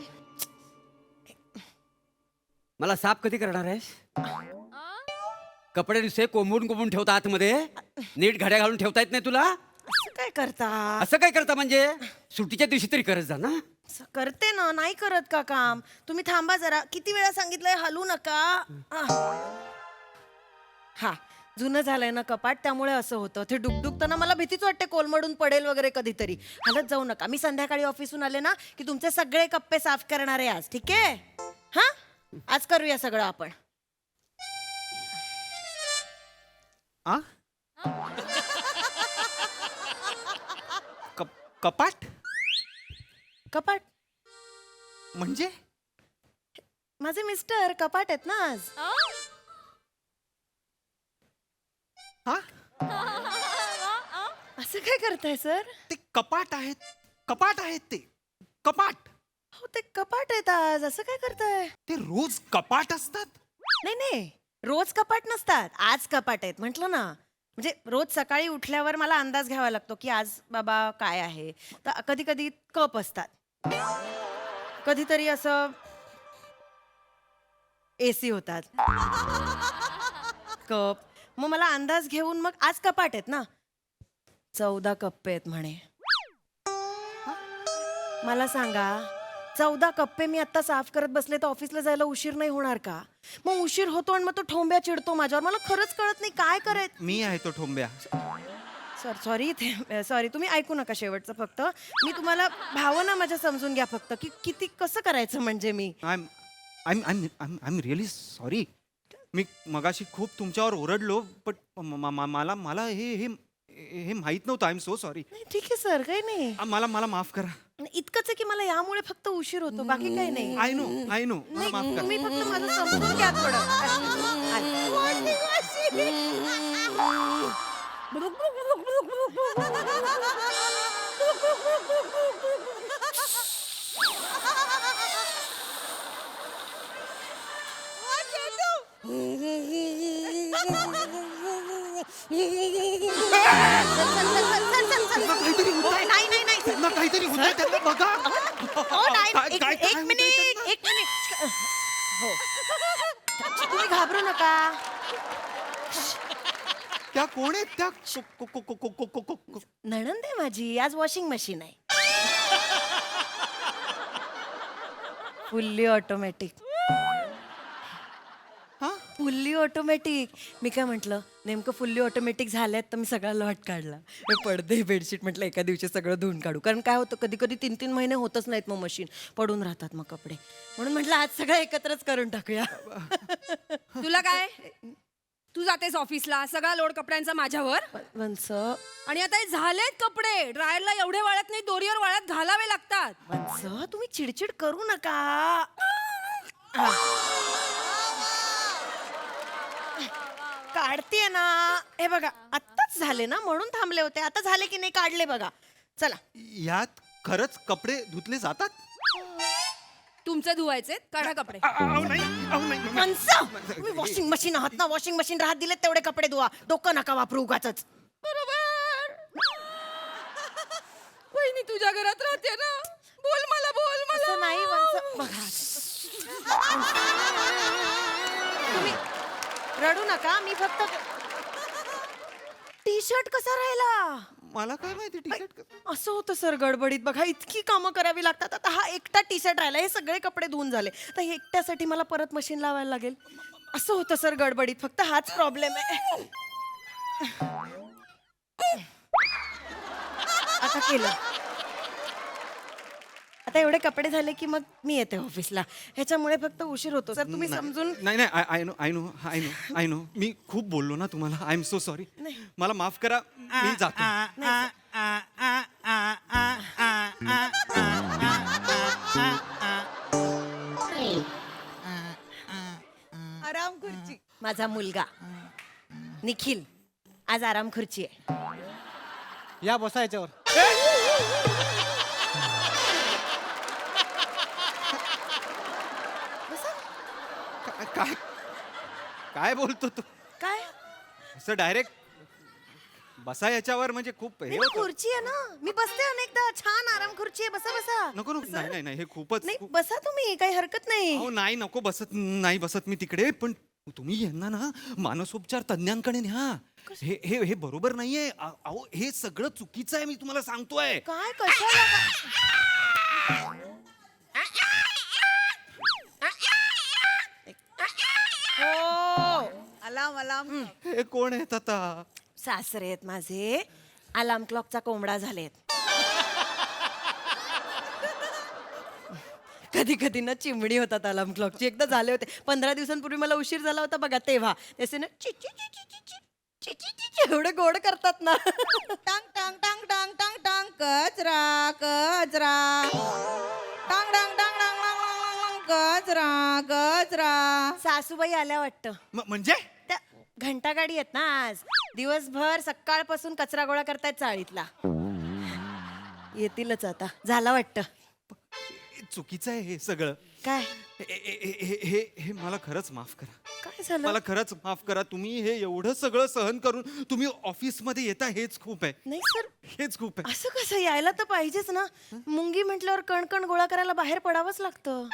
मला साफ कधी करणार आहेस? कपडे दुसरे कोंबून कोंबून ठेवता आतमध्ये, नीट घड्या घालून ठेवता येत नाही तुला? असं काय करता? असं काय करता म्हणजे? सुट्टीच्या दिवशी तरी करत जा ना. असं करते ना, नाही करत का काम? तुम्ही थांबा जरा. किती वेळा सांगितलंय हलू नका. हा, जुनं झालंय ना कपाट, त्यामुळे असं होतं. ते डुकडुकताना मला भीतीच वाटते कोलमडून पडेल वगैरे कधीतरी. हलत जाऊ नका. मी संध्याकाळी ऑफिसून आले ना की तुमचे सगळे कप्पे साफ करणार आहे आज. ठीक आहे? हा, आज करूया सगळं आपण. आ? कपाट कपाट म्हणजे? माझे मिस्टर कपाट आहेत ना आज. हा, असं काय करताय सर? ते कपाट आहेत. कपाट आहेत ते. कपाट. हो, ते कपाट आहेत आज. असं काय करताय? ते रोज कपाट असतात. नाही नाही, रोज कपाट नसतात. आज कपाट आहेत म्हटलं ना. म्हणजे रोज सकाळी उठल्यावर मला अंदाज घ्यावा लागतो की आज बाबा काय आहे. तर कधी कधी कप असतात, कधीतरी असं एसी होतात, कप. मग मला अंदाज घेऊन मग आज कपाट आहेत ना. 14 कप्पे आहेत म्हणे. मला सांगा, 14 कप्पे मी आता साफ करत बसले तर ऑफिसला जायला उशीर नाही होणार का? मग उशीर होतो आणि मग तो ठोंब्या चिडतो माझ्यावर. मला खरंच कळत नाही काय करायचं. मी आहे तो ठोंब्या. सर सॉरी, तुम्ही ऐकू नका शेवटचं. फक्त मी तुम्हाला भावना माझ्या समजून घ्या फक्त, की किती कसं करायचं. म्हणजे मी आय एम रिअली सॉरी. मी मगाशी खूप तुमच्यावर ओरडलो, पण मला हे माहित नव्हतं. I am so sorry. नाही, ठीक आहे सर, काही नाही. मला माफ करा. इतकंच आहे की मला यामुळे फक्त उशीर होतो, बाकी काही नाही. आय नो मला माफ करा. तुम्ही फक्त माझं समजून घ्या काहीतरी होतंय त्यांना बघा. एक मिनिट. हो, तुम्ही घाबरू नका. त्या कोण आहेत त्या नणंद आहे माझी. आज वॉशिंग मशीन आहे. Fully automatic. Fully automatic. मी काय म्हटलं, नेमकं फुल्ली ऑटोमॅटिक झाल्यात तर मी सगळा लॉट काढला. हे पडदे बेडशीट म्हटलं एका दिवशी सगळं धुवून काढू. कारण काय होतं, कधी कधी 3-3 महिने होतच नाहीत मग मशीन, पडून राहतात मग कपडे. म्हणून म्हटलं आज सगळं एकत्रच करून टाकूया. तुला काय, तू जातेस ऑफिसला, सगळा लोड कपड्यांचा माझ्यावर. वंस आणि आता हे झालेत कपडे, ड्रायरला एवढे वाळत नाही, दोरीवर वाळत घालावे लागतात. वंस तुम्ही चिडचिड करू नका. काढतेय ना. हे बघा आत्ताच झाले ना, म्हणून थांबले होते. आता झाले की नाही काढले बघा. चला. यात खरंच कपडे धुतले जातात? तुमचे धुवायचे, काढा कपडे. वंस तुम्ही वॉशिंग मशीन आहात ना, वॉशिंग मशीन राहत दिले तेवढे कपडे धुवा. डोकं नका वापरू उगाचच. बरोबर. वहिनी तुझ्या घरात राहते ना, बोल मला, बोल मला. असं नाही वंस. बघा तुम्ही रडू नका. मी फक्त टी शर्ट कसा राहिला. मला काय माहिती टी शर्ट असं होतं सर गडबडीत. बघा इतकी कामं करावी लागतात. आता हा एकटा टी शर्ट राहिला, हे सगळे कपडे धुवून झाले. तर हे एकट्यासाठी मला परत मशीन लावायला लागेल. असं होतं सर गडबडीत. फक्त हाच प्रॉब्लेम आहे. आता केलं. आता एवढे कपडे झाले की मग मी येते ऑफिसला. ह्याच्यामुळे फक्त उशीर होतो सर. तुम्ही समजून. नाही नाही आय नो मी खूप बोललो ना तुम्हाला. I am so sorry. मला माफ करा. मी जातो. आराम खुर्ची. माझा मुलगा निखिल आज आराम खुर्ची आहे. या बसा याच्यावर. काय काय बोलतो तू? काय असं डायरेक्ट बसा याच्यावर म्हणजे खूप हे होतं. खुर्ची आहे ना, मी बसते अनेकदा. छान आराम खुर्ची आहे. बसा बसा. नको नको नाही नाही नाही हे खूपच नाही बसा तुम्ही, काही हरकत नाही. अहो नाही नको नाही बसत मी तिकडे. पण तुम्ही यांना ना मानसोपचार तज्ञांकडे न्या. हे हे हे बरोबर नाहीये. अहो हे सगळं चुकीचं आहे. मी तुम्हाला सांगतोय. काय कशाला हो अलाम अलाम. हे कोण आहेत आता? सासरे आहेत माझे. अलार्म क्लॉकचा कोंबडा झालेत. कधी कधी ना चिमणी होतात अलार्म क्लॉकची. एकदा झाले होते 15 दिवसांपूर्वी. मला उशीर झाला होता बघा तेव्हा. त्याचे ना ची ची ची ची ची ची ची ची ची ची एवढे गोड करतात ना. टांग टांग टांग टांग टांग टांग कचरा कचरा. टांग टांग टांग टांग टांग टांग टांग कचरा कचरा. सासूबाई आल्या वाटतं. म्हणजे त्या घंटा गाडी आहेत ना आज. दिवसभर सकाळपासून कचरा गोळा करतायत चाळीतला. येतीलच आता. झाला वाटतं. चुकीचं आहे हे सगळं. काय हे मला खरंच माफ करा. काय झालं. मला खरंच माफ करा. तुम्ही हे एवढं सगळं सहन करून तुम्ही ऑफिस मध्ये येता हेच खूप आहे. नाही सर हेच खूप आहे. असं कसं यायला तर पाहिजेच ना. मुंगी म्हटल्यावर कणकण गोळा करायला बाहेर पडावंच लागतं.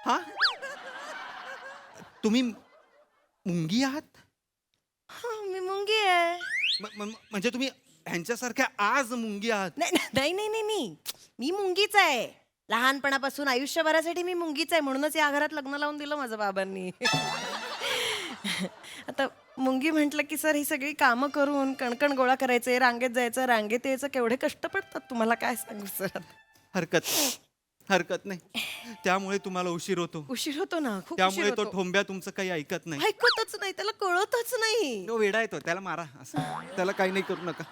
हा तुम्ही मुंगी आहात? मी मुंगी आहे. म्हणजे तुम्ही ह्यांच्यासारख्या आज मुंगी आहात? नाही नाही नाही नाही नाही. मी मुंगीच आहे. लहानपणापासून आयुष्यभरासाठी मी मुंगीच आहे. म्हणूनच या घरात लग्न लावून दिलं माझ्या बाबांनी. आता मुंगी म्हटलं की सर ही सगळी कामं करून कणकण गोळा करायचे, रांगेत जायचं, रांगेत यायचं, केवढे कष्ट पडतात तुम्हाला काय सांगू सर. हरकत नाही. त्यामुळे तुम्हाला उशीर होतो. उशीर होतो ना, खूप त्यामुळे उशीर तो होतो. ठोंब्या तुमचं काही ऐकत नाही. ऐकतच नाही, त्याला कळतच नाही. तो वेडा येतो. त्याला मारा असं. त्याला काही नाही करू नका.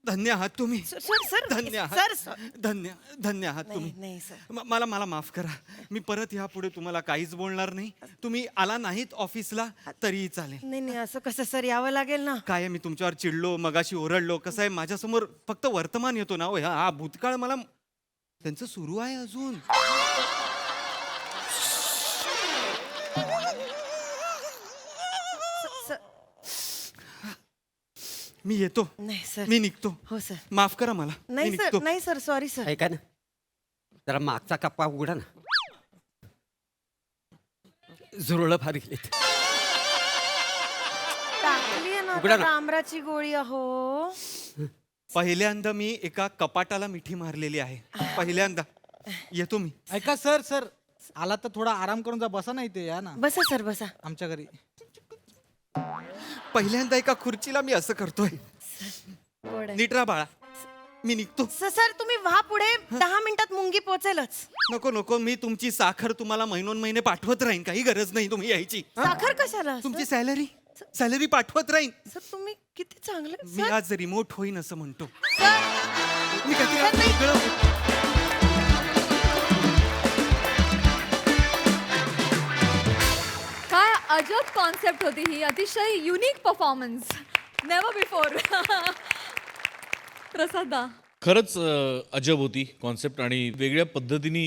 धन्य आहात तुम्ही. सर धन्य आहात. धन्य आहात तुम्ही. नाही सर. मला माफ करा. मी परत यापुढे तुम्हाला काहीच बोलणार नाही. तुम्ही आला नाहीत ऑफिसला तरीही चालेल. नाही असं कसं सर, यावं लागेल ना. काय मी तुमच्यावर चिडलो, मगाशी ओरडलो? कसं आहे माझ्यासमोर फक्त वर्तमान येतो ना. हा भूतकाळ मला त्यांचं सुरू आहे अजून. मी येतो. नाही सर. मी निघतो. हो सर. माफ करा मला. मी नाही निघतो. सर, नाही सर, सॉरी सर. ऐका ना, जरा मागचा कप्पा उघडा ना. झुरळं फार गेलीत. टाकली आहे ना उघडा आता ना. डांबराची गोळी अहो. पहिल्यांदा मी एका कपाटाला मिठी मारलेली आहे. पहिल्यांदा येतो मी. ऐका सर सर आला तर थोडा आराम करून जा, बसा नाही ते या ना बसा सर बसा. आमच्या घरी. पहिल्यांदा एका खुर्चीला मी असं करतोय. गोड आहे. नीट राहा बाळा, मी निघतो. सर तुम्ही व्हा पुढे 10 मिनिटात मुंगी पोहोचेलच. नको नको, मी तुमची साखर तुम्हाला महिनोन महिने पाठवत राहीन, काही गरज नाही तुम्ही यायची. साखर कशाला तुमची सॅलरी पाठवत राहीन. सर तुम्ही किती चांगले मी आज रिमोट होईन असं म्हणतो. सर, मी काहीतरी सर, नाही. वेगळं- काय अजब कॉन्सेप्ट होती ही, अतिशय युनिक परफॉर्मन्स, नेव्हर बिफोर. प्रसादा. खरंच अजब होती कॉन्सेप्ट आणि वेगळ्या पद्धतीने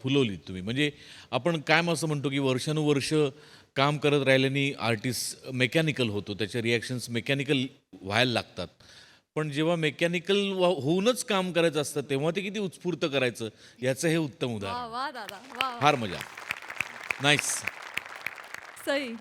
फुलवलीत तुम्ही. म्हणजे आपण काय असं म्हणतो की वर्षानुवर्ष काम करत राहिल्याने आर्टिस्ट मेकॅनिकल होतो, त्याचे रिॲक्शन्स मेकॅनिकल व्हायला लागतात. पण जेव्हा मेकॅनिकल होऊनच काम करायचं असतं तेव्हा ते किती उत्स्फूर्त करायचं याचं हे उत्तम वा उदाहरण. वा दादा वा. फार मजा. नाईस. सई.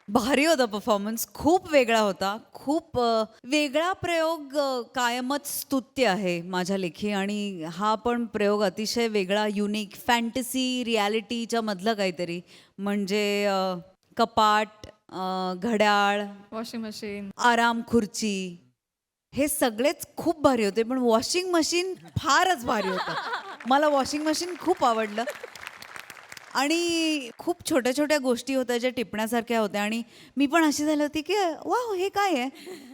भारी होता परफॉर्मन्स, खूप वेगळा होता. खूप वेगळा प्रयोग कायमच स्तुत्य आहे माझ्या लेखी, आणि हा पण प्रयोग अतिशय वेगळा, युनिक, फॅन्टसी रियालिटीच्या मधलं काहीतरी. म्हणजे कपाट, घड्याळ, वॉशिंग मशीन. आराम खुर्ची, हे सगळेच खूप भारी होते. पण वॉशिंग मशीन फारच भारी होतं. मला वॉशिंग मशीन खूप आवडलं. आणि खूप छोट्या छोट्या गोष्टी होत्या ज्या टिपण्यासारख्या होत्या, आणि मी पण अशी झाली होती की वाव हे काय आहे,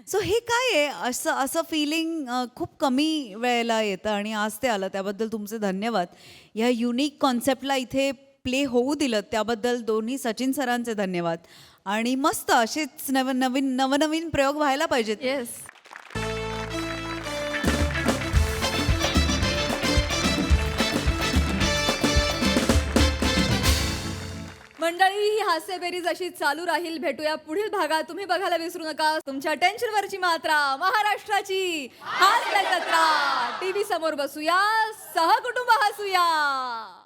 सो हे काय आहे, असं फिलिंग खूप कमी वेळेला येतं, आणि आज ते आलं. त्याबद्दल तुमचे धन्यवाद. ह्या युनिक कॉन्सेप्टला इथे प्ले होऊ दिलं त्याबद्दल दोन्ही सचिन सरांचे धन्यवाद. आणि मस्त असेच नवनवीन प्रयोग व्हायला पाहिजेत. येस. मंडळी, ही हास्यबेरीज अशी चालू राहील. भेटूया पुढील भागात. तुम्ही बघायला विसरू नका तुमच्या टेन्शनवरची मात्रा, महाराष्ट्राची हास्य जत्रा. टीव्ही समोर बसूया, सहकुटुंब हसूया.